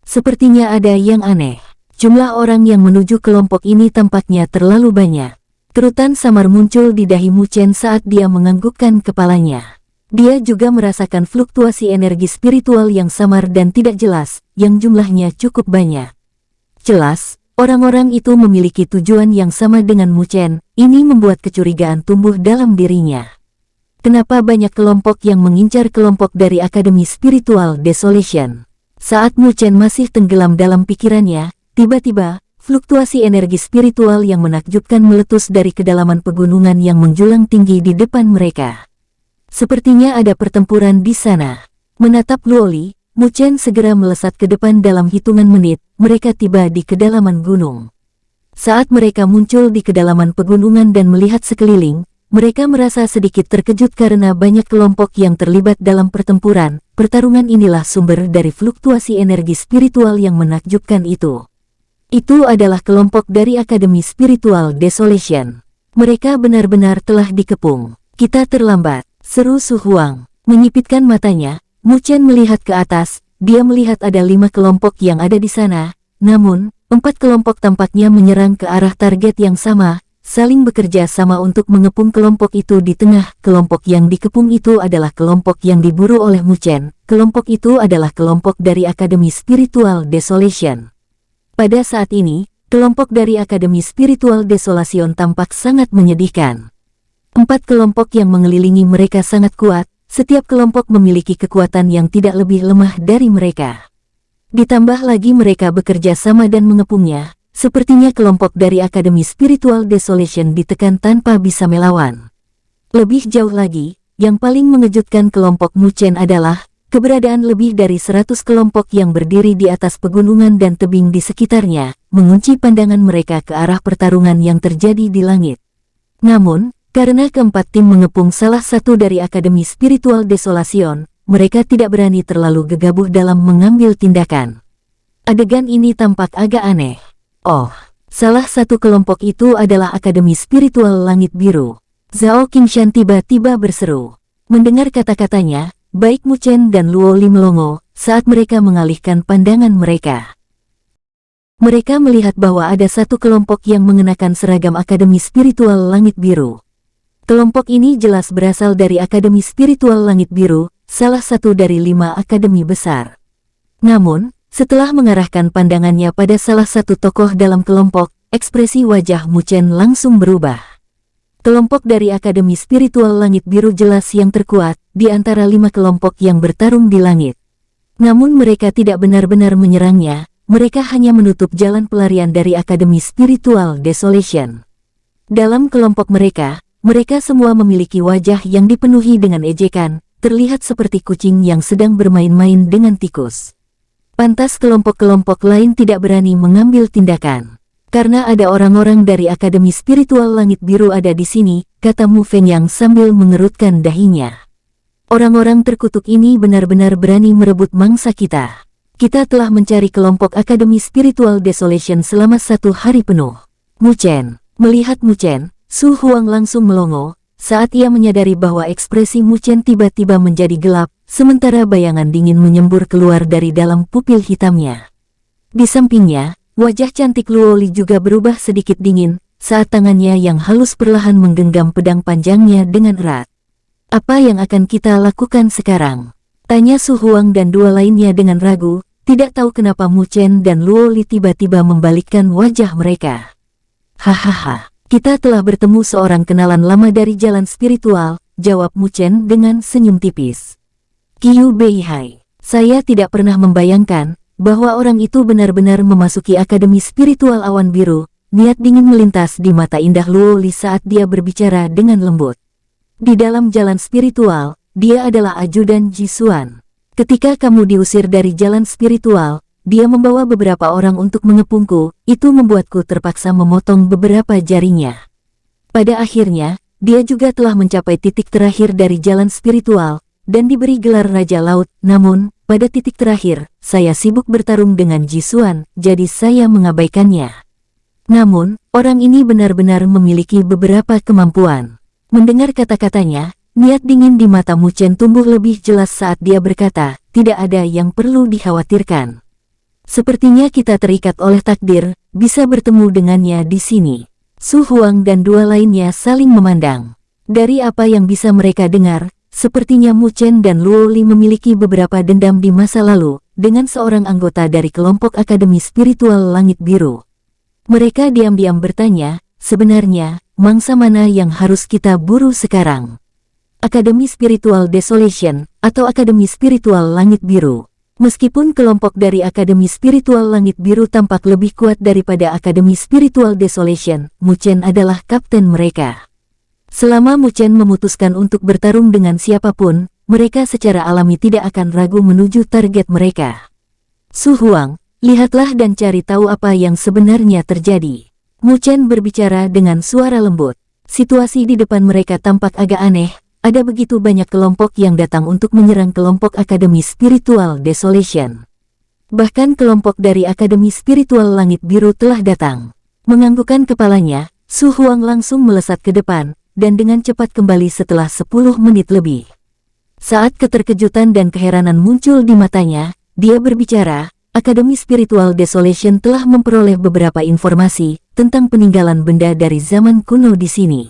Sepertinya ada yang aneh. Jumlah orang yang menuju kelompok ini tampaknya terlalu banyak. Kerutan samar muncul di dahi Mu Chen saat dia menganggukkan kepalanya. Dia juga merasakan fluktuasi energi spiritual yang samar dan tidak jelas, yang jumlahnya cukup banyak. Jelas, orang-orang itu memiliki tujuan yang sama dengan Mu Chen. Ini membuat kecurigaan tumbuh dalam dirinya. Kenapa banyak kelompok yang mengincar kelompok dari Akademi Spiritual Desolation? Saat Mu Chen masih tenggelam dalam pikirannya, tiba-tiba, fluktuasi energi spiritual yang menakjubkan meletus dari kedalaman pegunungan yang menjulang tinggi di depan mereka. Sepertinya ada pertempuran di sana. Menatap Luoli, Mu Chen segera melesat ke depan dalam hitungan menit, mereka tiba di kedalaman gunung. Saat mereka muncul di kedalaman pegunungan dan melihat sekeliling, mereka merasa sedikit terkejut karena banyak kelompok yang terlibat dalam pertempuran. Pertarungan inilah sumber dari fluktuasi energi spiritual yang menakjubkan itu. Itu adalah kelompok dari Akademi Spiritual Desolation. Mereka benar-benar telah dikepung. Kita terlambat, seru Su Huang. Menyipitkan matanya, Mu Chen melihat ke atas. Dia melihat ada 5 kelompok yang ada di sana. Namun, 4 kelompok tampaknya menyerang ke arah target yang sama, saling bekerja sama untuk mengepung kelompok itu di tengah. Kelompok yang dikepung itu adalah kelompok yang diburu oleh Mu Chen. Kelompok itu adalah kelompok dari Akademi Spiritual Desolation. Pada saat ini, kelompok dari Akademi Spiritual Desolation tampak sangat menyedihkan. 4 kelompok yang mengelilingi mereka sangat kuat, setiap kelompok memiliki kekuatan yang tidak lebih lemah dari mereka. Ditambah lagi mereka bekerja sama dan mengepungnya. Sepertinya kelompok dari Akademi Spiritual Desolation ditekan tanpa bisa melawan. Lebih jauh lagi, yang paling mengejutkan kelompok Mu Chen adalah keberadaan lebih dari 100 kelompok yang berdiri di atas pegunungan dan tebing di sekitarnya, mengunci pandangan mereka ke arah pertarungan yang terjadi di langit. Namun, karena keempat tim mengepung salah satu dari Akademi Spiritual Desolation, mereka tidak berani terlalu gegabah dalam mengambil tindakan. Adegan ini tampak agak aneh. Oh, salah satu kelompok itu adalah Akademi Spiritual Langit Biru. Zhao Qingshan tiba-tiba berseru. Mendengar kata-katanya, baik Mu Chen dan Luo Li melongo saat mereka mengalihkan pandangan mereka. Mereka melihat bahwa ada satu kelompok yang mengenakan seragam Akademi Spiritual Langit Biru. Kelompok ini jelas berasal dari Akademi Spiritual Langit Biru, salah satu dari 5 akademi besar. Namun, setelah mengarahkan pandangannya pada salah satu tokoh dalam kelompok, ekspresi wajah Mu Chen langsung berubah. Kelompok dari Akademi Spiritual Langit Biru jelas yang terkuat di antara 5 kelompok yang bertarung di langit. Namun mereka tidak benar-benar menyerangnya, mereka hanya menutup jalan pelarian dari Akademi Spiritual Desolation. Dalam kelompok mereka semua memiliki wajah yang dipenuhi dengan ejekan, terlihat seperti kucing yang sedang bermain-main dengan tikus. Pantas kelompok-kelompok lain tidak berani mengambil tindakan. Karena ada orang-orang dari Akademi Spiritual Langit Biru ada di sini, kata Mu Fengyang sambil mengerutkan dahinya. Orang-orang terkutuk ini benar-benar berani merebut mangsa kita. Kita telah mencari kelompok Akademi Spiritual Desolation selama 1 hari penuh. Mu Chen, melihat Mu Chen, Su Huang langsung melongo, saat ia menyadari bahwa ekspresi Mu Chen tiba-tiba menjadi gelap, sementara bayangan dingin menyembur keluar dari dalam pupil hitamnya. Di sampingnya, wajah cantik Luo Li juga berubah sedikit dingin, saat tangannya yang halus perlahan menggenggam pedang panjangnya dengan erat. Apa yang akan kita lakukan sekarang? Tanya Su Huang dan 2 lainnya dengan ragu, tidak tahu kenapa Mu Chen dan Luo Li tiba-tiba membalikkan wajah mereka. Hahaha. Kita telah bertemu seorang kenalan lama dari jalan spiritual, jawab Mu Chen dengan senyum tipis. Qiu Beihai, saya tidak pernah membayangkan bahwa orang itu benar-benar memasuki Akademi Spiritual Awan Biru. Niat dingin melintas di mata indah Luo Li saat dia berbicara dengan lembut. Di dalam jalan spiritual, dia adalah ajudan Jisuan. Ketika kamu diusir dari jalan spiritual, dia membawa beberapa orang untuk mengepungku, itu membuatku terpaksa memotong beberapa jarinya. Pada akhirnya, dia juga telah mencapai titik terakhir dari jalan spiritual, dan diberi gelar Raja Laut. Namun, pada titik terakhir, saya sibuk bertarung dengan Jisuan, jadi saya mengabaikannya. Namun, orang ini benar-benar memiliki beberapa kemampuan. Mendengar kata-katanya, niat dingin di mata Mu Chen tumbuh lebih jelas saat dia berkata, tidak ada yang perlu dikhawatirkan. Sepertinya kita terikat oleh takdir, bisa bertemu dengannya di sini. Su Huang dan 2 lainnya saling memandang. Dari apa yang bisa mereka dengar, sepertinya Mu Chen dan Luo Li memiliki beberapa dendam di masa lalu, dengan seorang anggota dari kelompok Akademi Spiritual Langit Biru. Mereka diam-diam bertanya, sebenarnya, mangsa mana yang harus kita buru sekarang? Akademi Spiritual Desolation, atau Akademi Spiritual Langit Biru. Meskipun kelompok dari Akademi Spiritual Langit Biru tampak lebih kuat daripada Akademi Spiritual Desolation, Mu Chen adalah kapten mereka. Selama Mu Chen memutuskan untuk bertarung dengan siapapun, mereka secara alami tidak akan ragu menuju target mereka. Su Huang, lihatlah dan cari tahu apa yang sebenarnya terjadi. Mu Chen berbicara dengan suara lembut. Situasi di depan mereka tampak agak aneh. Ada begitu banyak kelompok yang datang untuk menyerang kelompok Akademi Spiritual Desolation. Bahkan kelompok dari Akademi Spiritual Langit Biru telah datang. Menganggukkan kepalanya, Su Huang langsung melesat ke depan, dan dengan cepat kembali setelah 10 menit lebih. Saat keterkejutan dan keheranan muncul di matanya, dia berbicara, Akademi Spiritual Desolation telah memperoleh beberapa informasi tentang peninggalan benda dari zaman kuno di sini.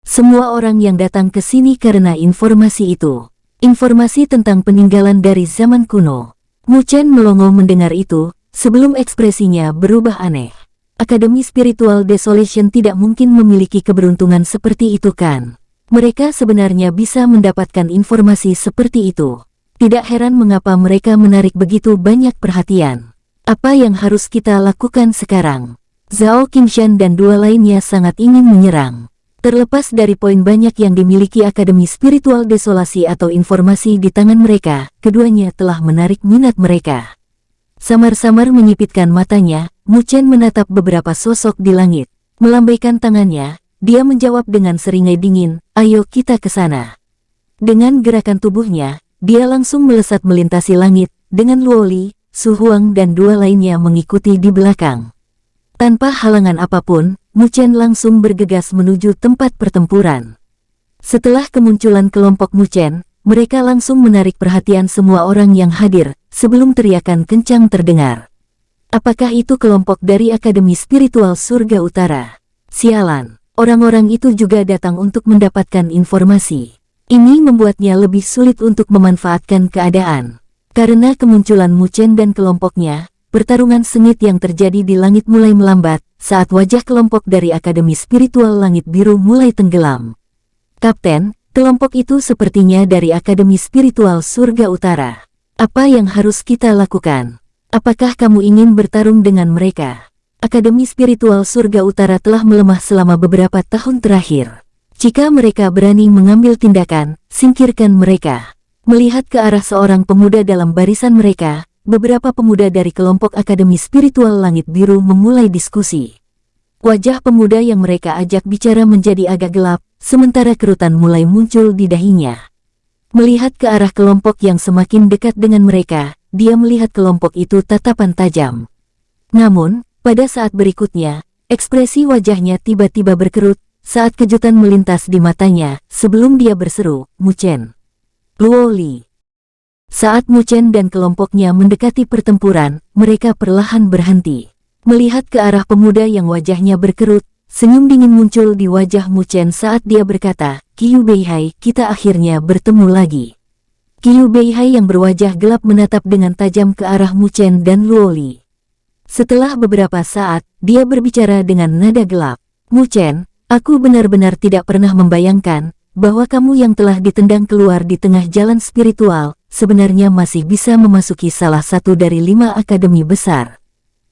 Semua orang yang datang ke sini karena informasi itu. Informasi tentang peninggalan dari zaman kuno. Mu Chen melongo mendengar itu, sebelum ekspresinya berubah aneh. Akademi Spiritual Desolation tidak mungkin memiliki keberuntungan seperti itu kan? Mereka sebenarnya bisa mendapatkan informasi seperti itu. Tidak heran mengapa mereka menarik begitu banyak perhatian. Apa yang harus kita lakukan sekarang? Zhao Qingshan dan 2 lainnya sangat ingin menyerang. Terlepas dari poin banyak yang dimiliki Akademi Spiritual Desolasi atau informasi di tangan mereka, keduanya telah menarik minat mereka. Samar-samar menyipitkan matanya, Mu Chen menatap beberapa sosok di langit. Melambaikan tangannya, dia menjawab dengan seringai dingin, ayo kita ke sana. Dengan gerakan tubuhnya, dia langsung melesat melintasi langit, dengan Luoli, Su Huang dan dua lainnya mengikuti di belakang. Tanpa halangan apapun, Mu Chen langsung bergegas menuju tempat pertempuran. Setelah kemunculan kelompok Mu Chen, mereka langsung menarik perhatian semua orang yang hadir, sebelum teriakan kencang terdengar. Apakah itu kelompok dari Akademi Spiritual Surga Utara? Sialan, orang-orang itu juga datang untuk mendapatkan informasi. Ini membuatnya lebih sulit untuk memanfaatkan keadaan. Karena kemunculan Mu Chen dan kelompoknya, pertarungan sengit yang terjadi di langit mulai melambat, saat wajah kelompok dari Akademi Spiritual Langit Biru mulai tenggelam. Kapten, kelompok itu sepertinya dari Akademi Spiritual Surga Utara. Apa yang harus kita lakukan? Apakah kamu ingin bertarung dengan mereka? Akademi Spiritual Surga Utara telah melemah selama beberapa tahun terakhir. Jika mereka berani mengambil tindakan, singkirkan mereka. Melihat ke arah seorang pemuda dalam barisan mereka, beberapa pemuda dari kelompok Akademi Spiritual Langit Biru memulai diskusi. Wajah pemuda yang mereka ajak bicara menjadi agak gelap, sementara kerutan mulai muncul di dahinya. Melihat ke arah kelompok yang semakin dekat dengan mereka, dia melihat kelompok itu tatapan tajam. Namun, pada saat berikutnya, ekspresi wajahnya tiba-tiba berkerut, saat kejutan melintas di matanya, sebelum dia berseru, Mu Chen. Luoli. Saat Mu Chen dan kelompoknya mendekati pertempuran, mereka perlahan berhenti. Melihat ke arah pemuda yang wajahnya berkerut, senyum dingin muncul di wajah Mu Chen saat dia berkata, Qiu Beihai, kita akhirnya bertemu lagi. Qiu Beihai yang berwajah gelap menatap dengan tajam ke arah Mu Chen dan Luoli. Setelah beberapa saat, dia berbicara dengan nada gelap. Mu Chen, aku benar-benar tidak pernah membayangkan bahwa kamu yang telah ditendang keluar di tengah jalan spiritual, sebenarnya masih bisa memasuki salah satu dari 5 akademi besar.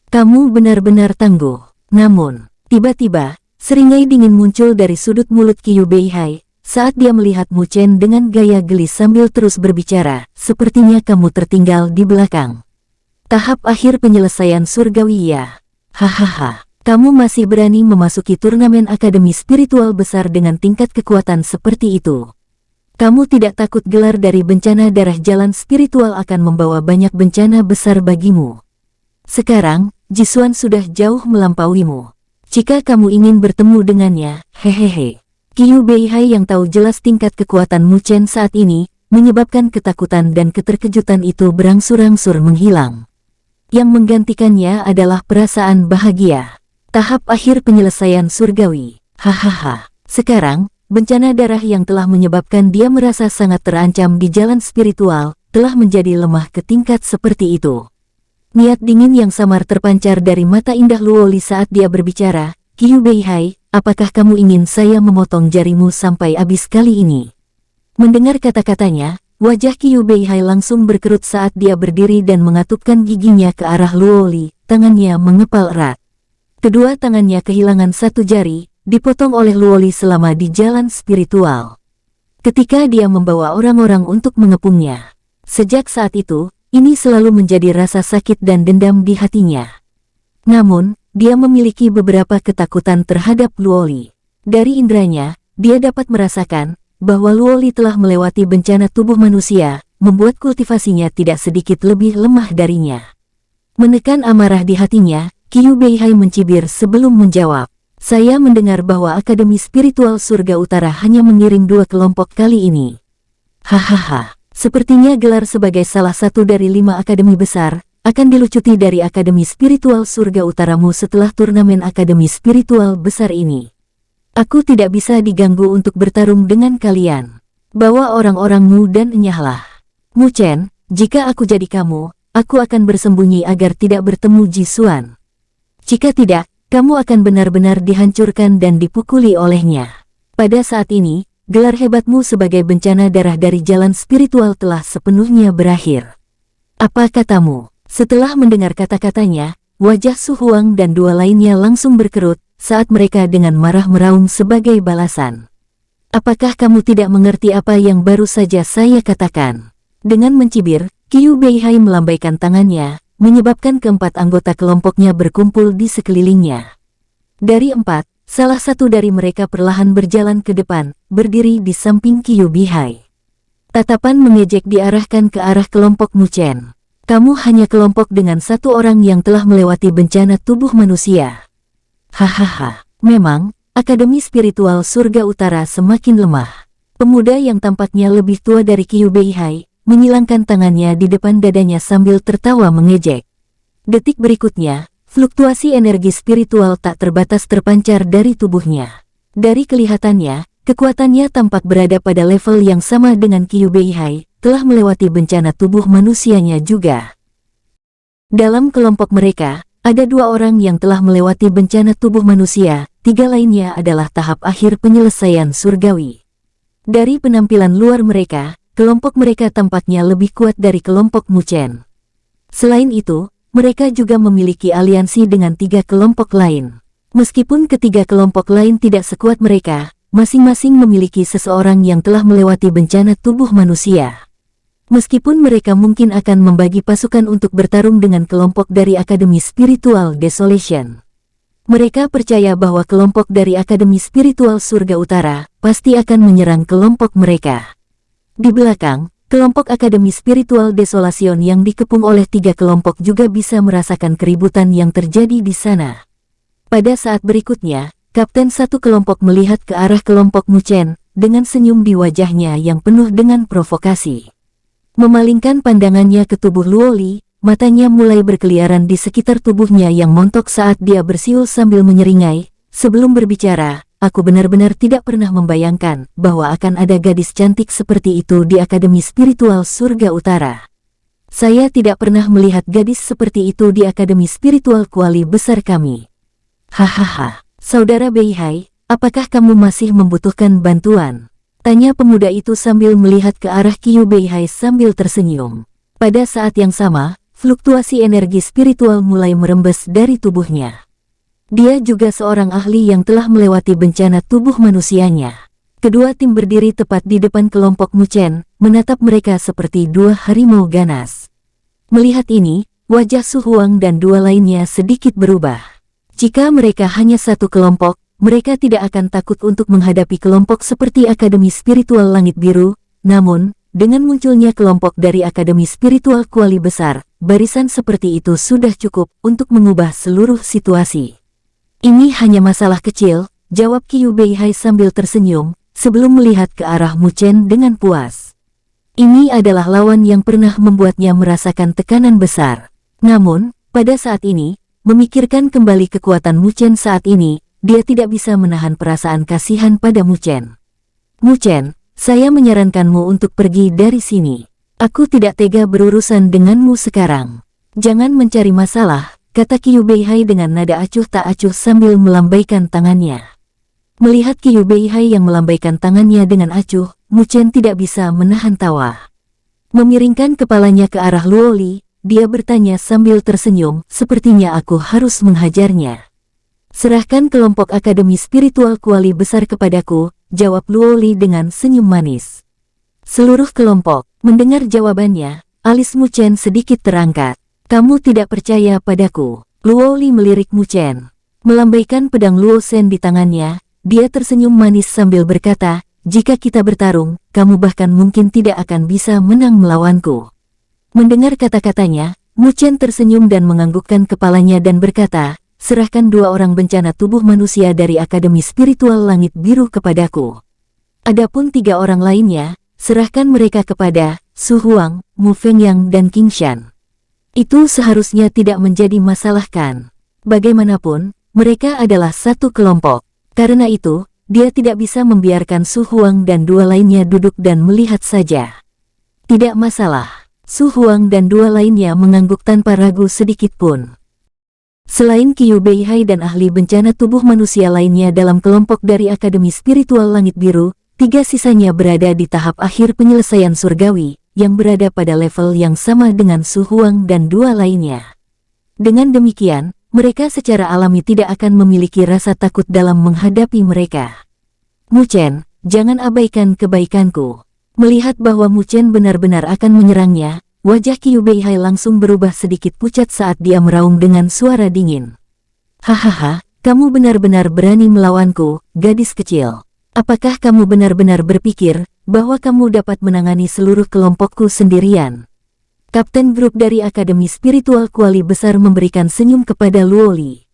Kamu benar-benar tangguh. Namun, tiba-tiba, seringai dingin muncul dari sudut mulut Qiu Beihai, saat dia melihat Mu Chen dengan gaya gelis sambil terus berbicara, sepertinya kamu tertinggal di belakang. Tahap akhir penyelesaian surgawi ya. Hahaha, kamu masih berani memasuki turnamen akademi spiritual besar dengan tingkat kekuatan seperti itu. Kamu tidak takut gelar dari bencana darah jalan spiritual akan membawa banyak bencana besar bagimu. Sekarang, Jisuan sudah jauh melampauimu. Jika kamu ingin bertemu dengannya, hehehe. Qiu Beihai yang tahu jelas tingkat kekuatan Mu Chen saat ini, menyebabkan ketakutan dan keterkejutan itu berangsur-angsur menghilang. Yang menggantikannya adalah perasaan bahagia. Tahap akhir penyelesaian surgawi. Hahaha. Sekarang, bencana darah yang telah menyebabkan dia merasa sangat terancam di jalan spiritual, telah menjadi lemah ke tingkat seperti itu. Niat dingin yang samar terpancar dari mata indah Luoli saat dia berbicara, Qiu Beihai, apakah kamu ingin saya memotong jarimu sampai habis kali ini? Mendengar kata-katanya, wajah Qiu Beihai langsung berkerut saat dia berdiri dan mengatupkan giginya ke arah Luoli, tangannya mengepal erat. Kedua tangannya kehilangan satu jari, dipotong oleh Luoli selama di jalan spiritual. Ketika dia membawa orang-orang untuk mengepungnya. Sejak saat itu, ini selalu menjadi rasa sakit dan dendam di hatinya. Namun, dia memiliki beberapa ketakutan terhadap Luoli. Dari indranya, dia dapat merasakan bahwa Luoli telah melewati bencana tubuh manusia, membuat kultivasinya tidak sedikit lebih lemah darinya. Menekan amarah di hatinya, Qiu Beihai mencibir sebelum menjawab. Saya mendengar bahwa Akademi Spiritual Surga Utara hanya mengirim 2 kelompok kali ini. Hahaha. Sepertinya gelar sebagai salah satu dari 5 akademi besar, akan dilucuti dari Akademi Spiritual Surga Utaramu setelah turnamen Akademi Spiritual besar ini. Aku tidak bisa diganggu untuk bertarung dengan kalian. Bawa orang-orangmu dan enyahlah. Mu Chen, jika aku jadi kamu, aku akan bersembunyi agar tidak bertemu Jisuan. Jika tidak, kamu akan benar-benar dihancurkan dan dipukuli olehnya. Pada saat ini, gelar hebatmu sebagai bencana darah dari jalan spiritual telah sepenuhnya berakhir. Apa katamu? Setelah mendengar kata-katanya, wajah Su Huang dan 2 lainnya langsung berkerut saat mereka dengan marah meraung sebagai balasan. Apakah kamu tidak mengerti apa yang baru saja saya katakan? Dengan mencibir, Qiu Beihai melambaikan tangannya, menyebabkan keempat anggota kelompoknya berkumpul di sekelilingnya. Dari 4, salah satu dari mereka perlahan berjalan ke depan, berdiri di samping Qiu Beihai. Tatapan mengejek diarahkan ke arah kelompok Mu Chen. Kamu hanya kelompok dengan satu orang yang telah melewati bencana tubuh manusia. Hahaha, memang, Akademi Spiritual Surga Utara semakin lemah. Pemuda yang tampaknya lebih tua dari Qiu Beihai, menyilangkan tangannya di depan dadanya sambil tertawa mengejek. Detik berikutnya, fluktuasi energi spiritual tak terbatas terpancar dari tubuhnya. Dari kelihatannya, kekuatannya tampak berada pada level yang sama dengan Qiu Beihai, telah melewati bencana tubuh manusianya juga. Dalam kelompok mereka, ada 2 orang yang telah melewati bencana tubuh manusia, 3 lainnya adalah tahap akhir penyelesaian surgawi. Dari penampilan luar mereka, kelompok mereka tampaknya lebih kuat dari kelompok Mu Chen. Selain itu, mereka juga memiliki aliansi dengan 3 kelompok lain. Meskipun ketiga kelompok lain tidak sekuat mereka, masing-masing memiliki seseorang yang telah melewati bencana tubuh manusia. Meskipun mereka mungkin akan membagi pasukan untuk bertarung dengan kelompok dari Akademi Spiritual Desolation. Mereka percaya bahwa kelompok dari Akademi Spiritual Surga Utara pasti akan menyerang kelompok mereka. Di belakang, kelompok Akademi Spiritual Desolation yang dikepung oleh 3 kelompok juga bisa merasakan keributan yang terjadi di sana. Pada saat berikutnya, Kapten satu kelompok melihat ke arah kelompok Mu Chen dengan senyum di wajahnya yang penuh dengan provokasi. Memalingkan pandangannya ke tubuh Luo Li, matanya mulai berkeliaran di sekitar tubuhnya yang montok saat dia bersiul sambil menyeringai. Sebelum berbicara, aku benar-benar tidak pernah membayangkan bahwa akan ada gadis cantik seperti itu di Akademi Spiritual Surga Utara. Saya tidak pernah melihat gadis seperti itu di Akademi Spiritual Kuali besar kami. Hahaha, Saudara Beihai, apakah kamu masih membutuhkan bantuan? Tanya pemuda itu sambil melihat ke arah Qiu Beihai sambil tersenyum. Pada saat yang sama, fluktuasi energi spiritual mulai merembes dari tubuhnya. Dia juga seorang ahli yang telah melewati bencana tubuh manusianya. Kedua tim berdiri tepat di depan kelompok Mu Chen, menatap mereka seperti 2 harimau ganas. Melihat ini, wajah Su Huang dan 2 lainnya sedikit berubah. Jika mereka hanya satu kelompok, mereka tidak akan takut untuk menghadapi kelompok seperti Akademi Spiritual Langit Biru. Namun, dengan munculnya kelompok dari Akademi Spiritual Kuali besar, barisan seperti itu sudah cukup untuk mengubah seluruh situasi. Ini hanya masalah kecil, jawab Qiu Beihai sambil tersenyum, sebelum melihat ke arah Mu Chen dengan puas. Ini adalah lawan yang pernah membuatnya merasakan tekanan besar. Namun, pada saat ini, memikirkan kembali kekuatan Mu Chen saat ini, dia tidak bisa menahan perasaan kasihan pada Mu Chen. Mu Chen, saya menyarankanmu untuk pergi dari sini. Aku tidak tega berurusan denganmu sekarang. Jangan mencari masalah, kata Qiu Beihai dengan nada acuh tak acuh sambil melambaikan tangannya. Melihat Qiu Beihai yang melambaikan tangannya dengan acuh, Mu Chen tidak bisa menahan tawa. Memiringkan kepalanya ke arah Luo Li, dia bertanya sambil tersenyum, sepertinya aku harus menghajarnya. Serahkan kelompok Akademi Spiritual Kuali besar kepadaku, jawab Luo Li dengan senyum manis. Seluruh kelompok mendengar jawabannya, alis Mu Chen sedikit terangkat. Kamu tidak percaya padaku? Luo Li melirik Mu Chen. Melambaikan pedang Luo Shen di tangannya, dia tersenyum manis sambil berkata, jika kita bertarung, kamu bahkan mungkin tidak akan bisa menang melawanku. Mendengar kata-katanya, Mu Chen tersenyum dan menganggukkan kepalanya dan berkata, serahkan 2 orang bencana tubuh manusia dari Akademi Spiritual Langit Biru kepadaku. Adapun 3 orang lainnya, serahkan mereka kepada Su Huang, Mu Fengyang dan King Shan. Itu seharusnya tidak menjadi masalah kan? Bagaimanapun, mereka adalah satu kelompok. Karena itu, dia tidak bisa membiarkan Su Huang dan 2 lainnya duduk dan melihat saja. Tidak masalah. Su Huang dan 2 lainnya mengangguk tanpa ragu sedikit pun. Selain Qiu Beihai dan ahli bencana tubuh manusia lainnya dalam kelompok dari Akademi Spiritual Langit Biru, 3 sisanya berada di tahap akhir penyelesaian surgawi, yang berada pada level yang sama dengan Su Huang dan 2 lainnya. Dengan demikian, mereka secara alami tidak akan memiliki rasa takut dalam menghadapi mereka. Mu Chen, jangan abaikan kebaikanku. Melihat bahwa Mu Chen benar-benar akan menyerangnya, wajah Qiu Beihai langsung berubah sedikit pucat saat dia meraung dengan suara dingin. Hahaha, kamu benar-benar berani melawanku, gadis kecil. Apakah kamu benar-benar berpikir bahwa kamu dapat menangani seluruh kelompokku sendirian. Kapten grup dari Akademi Spiritual Kuali Besar memberikan senyum kepada Luoli.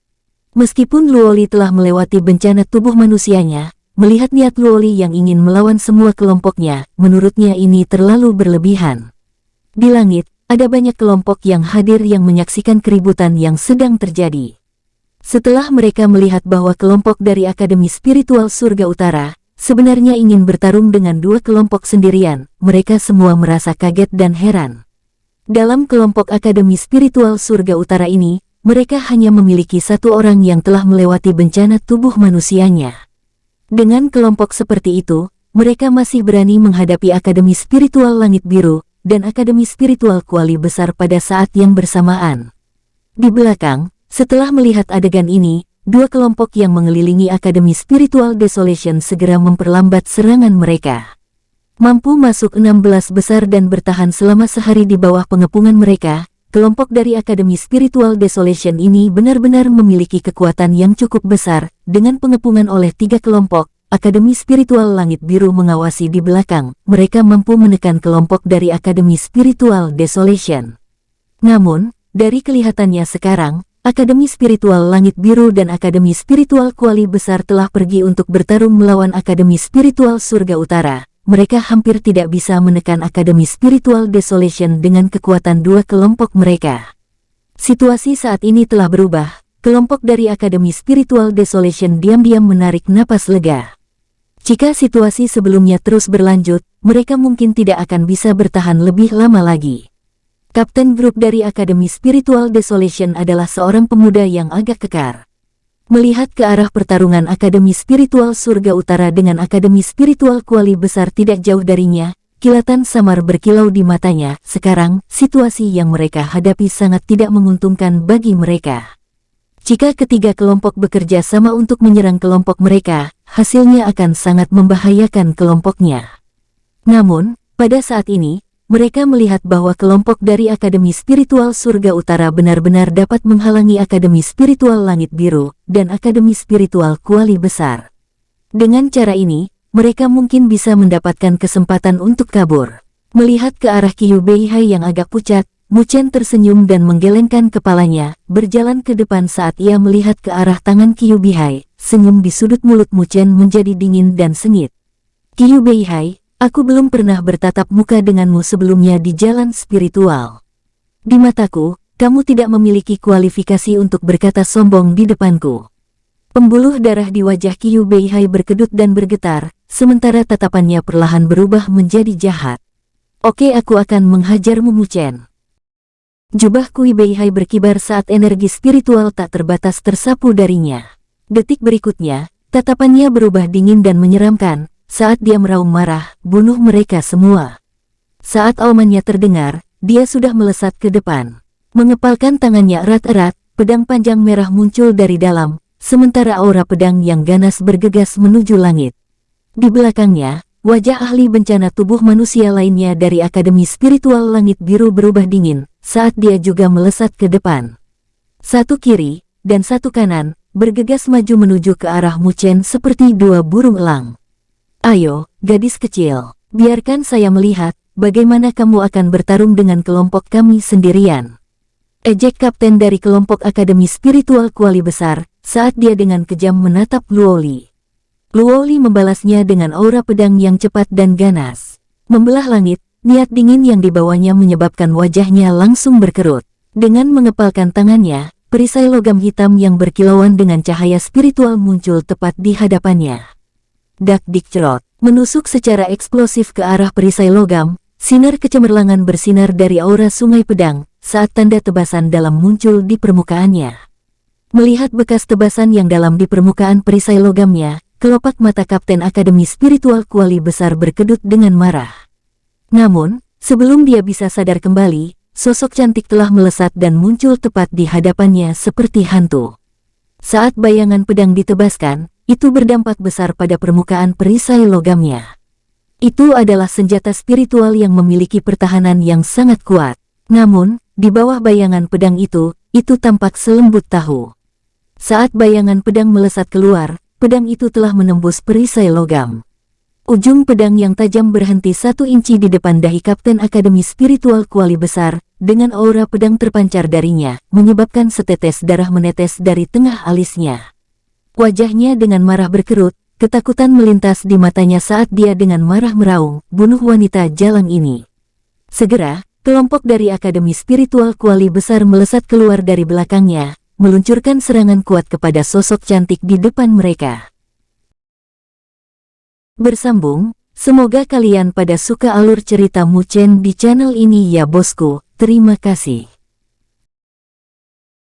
Meskipun Luoli telah melewati bencana tubuh manusianya, melihat niat Luoli yang ingin melawan semua kelompoknya, menurutnya ini terlalu berlebihan. Di langit, ada banyak kelompok yang hadir yang menyaksikan keributan yang sedang terjadi. Setelah mereka melihat bahwa kelompok dari Akademi Spiritual Surga Utara sebenarnya ingin bertarung dengan dua kelompok sendirian, mereka semua merasa kaget dan heran. Dalam kelompok Akademi Spiritual Surga Utara ini, mereka hanya memiliki satu orang yang telah melewati bencana tubuh manusianya. Dengan kelompok seperti itu, mereka masih berani menghadapi Akademi Spiritual Langit Biru dan Akademi Spiritual Kuali Besar pada saat yang bersamaan. Di belakang, setelah melihat adegan ini, dua kelompok yang mengelilingi Akademi Spiritual Desolation segera memperlambat serangan mereka. Mampu masuk 16 besar dan bertahan selama sehari di bawah pengepungan mereka, kelompok dari Akademi Spiritual Desolation ini benar-benar memiliki kekuatan yang cukup besar. Dengan pengepungan oleh 3 kelompok, Akademi Spiritual Langit Biru mengawasi di belakang, mereka mampu menekan kelompok dari Akademi Spiritual Desolation. Namun, dari kelihatannya sekarang, Akademi Spiritual Langit Biru dan Akademi Spiritual Kuali Besar telah pergi untuk bertarung melawan Akademi Spiritual Surga Utara. Mereka hampir tidak bisa menekan Akademi Spiritual Desolation dengan kekuatan dua kelompok mereka. Situasi saat ini telah berubah. Kelompok dari Akademi Spiritual Desolation diam-diam menarik napas lega. Jika situasi sebelumnya terus berlanjut, mereka mungkin tidak akan bisa bertahan lebih lama lagi. Kapten grup dari Akademi Spiritual Desolation adalah seorang pemuda yang agak kekar. Melihat ke arah pertarungan Akademi Spiritual Surga Utara dengan Akademi Spiritual Kuali Besar tidak jauh darinya, kilatan samar berkilau di matanya. Sekarang, situasi yang mereka hadapi sangat tidak menguntungkan bagi mereka. Jika ketiga kelompok bekerja sama untuk menyerang kelompok mereka, hasilnya akan sangat membahayakan kelompoknya. Namun, pada saat ini, mereka melihat bahwa kelompok dari Akademi Spiritual Surga Utara benar-benar dapat menghalangi Akademi Spiritual Langit Biru dan Akademi Spiritual Kuali Besar. Dengan cara ini, mereka mungkin bisa mendapatkan kesempatan untuk kabur. Melihat ke arah Qiu Beihai yang agak pucat, Mu Chen tersenyum dan menggelengkan kepalanya, berjalan ke depan saat ia melihat ke arah tangan Qiu Beihai. Senyum di sudut mulut Mu Chen menjadi dingin dan sengit. Qiu Beihai, aku belum pernah bertatap muka denganmu sebelumnya di jalan spiritual. Di mataku, kamu tidak memiliki kualifikasi untuk berkata sombong di depanku. Pembuluh darah di wajah Qiu Beihai berkedut dan bergetar, sementara tatapannya perlahan berubah menjadi jahat. Oke, aku akan menghajarmu Mu Chen. Jubah Qiu Beihai berkibar saat energi spiritual tak terbatas tersapu darinya. Detik berikutnya, tatapannya berubah dingin dan menyeramkan, saat dia meraung marah, bunuh mereka semua. Saat aumannya terdengar, dia sudah melesat ke depan. Mengepalkan tangannya erat-erat, pedang panjang merah muncul dari dalam, sementara aura pedang yang ganas bergegas menuju langit. Di belakangnya, wajah ahli bencana tubuh manusia lainnya dari Akademi Spiritual Langit Biru berubah dingin, saat dia juga melesat ke depan. Satu kiri, dan satu kanan, bergegas maju menuju ke arah Mu Chen seperti dua burung elang. Ayo, gadis kecil, biarkan saya melihat, bagaimana kamu akan bertarung dengan kelompok kami sendirian. Ejek kapten dari kelompok Akademi Spiritual Kuali Besar, saat dia dengan kejam menatap Luoli. Luoli membalasnya dengan aura pedang yang cepat dan ganas. Membelah langit, niat dingin yang dibawanya menyebabkan wajahnya langsung berkerut. Dengan mengepalkan tangannya, perisai logam hitam yang berkilauan dengan cahaya spiritual muncul tepat di hadapannya. Dak dik cerot, menusuk secara eksplosif ke arah perisai logam, sinar kecemerlangan bersinar dari aura sungai pedang, saat tanda tebasan dalam muncul di permukaannya. Melihat bekas tebasan yang dalam di permukaan perisai logamnya, kelopak mata Kapten Akademi Spiritual Kuali Besar berkedut dengan marah. Namun, sebelum dia bisa sadar kembali, sosok cantik telah melesat dan muncul tepat di hadapannya seperti hantu. Saat bayangan pedang ditebaskan, itu berdampak besar pada permukaan perisai logamnya. Itu adalah senjata spiritual yang memiliki pertahanan yang sangat kuat. Namun, di bawah bayangan pedang itu tampak selembut tahu. Saat bayangan pedang melesat keluar, pedang itu telah menembus perisai logam. Ujung pedang yang tajam berhenti 1 inci di depan dahi Kapten Akademi Spiritual Kuali besar, dengan aura pedang terpancar darinya, menyebabkan setetes darah menetes dari tengah alisnya. Wajahnya dengan marah berkerut, ketakutan melintas di matanya saat dia dengan marah meraung, bunuh wanita jalan ini. Segera, kelompok dari Akademi Spiritual Kuali besar melesat keluar dari belakangnya, meluncurkan serangan kuat kepada sosok cantik di depan mereka. Bersambung, semoga kalian pada suka alur cerita Muchen di channel ini ya bosku, terima kasih.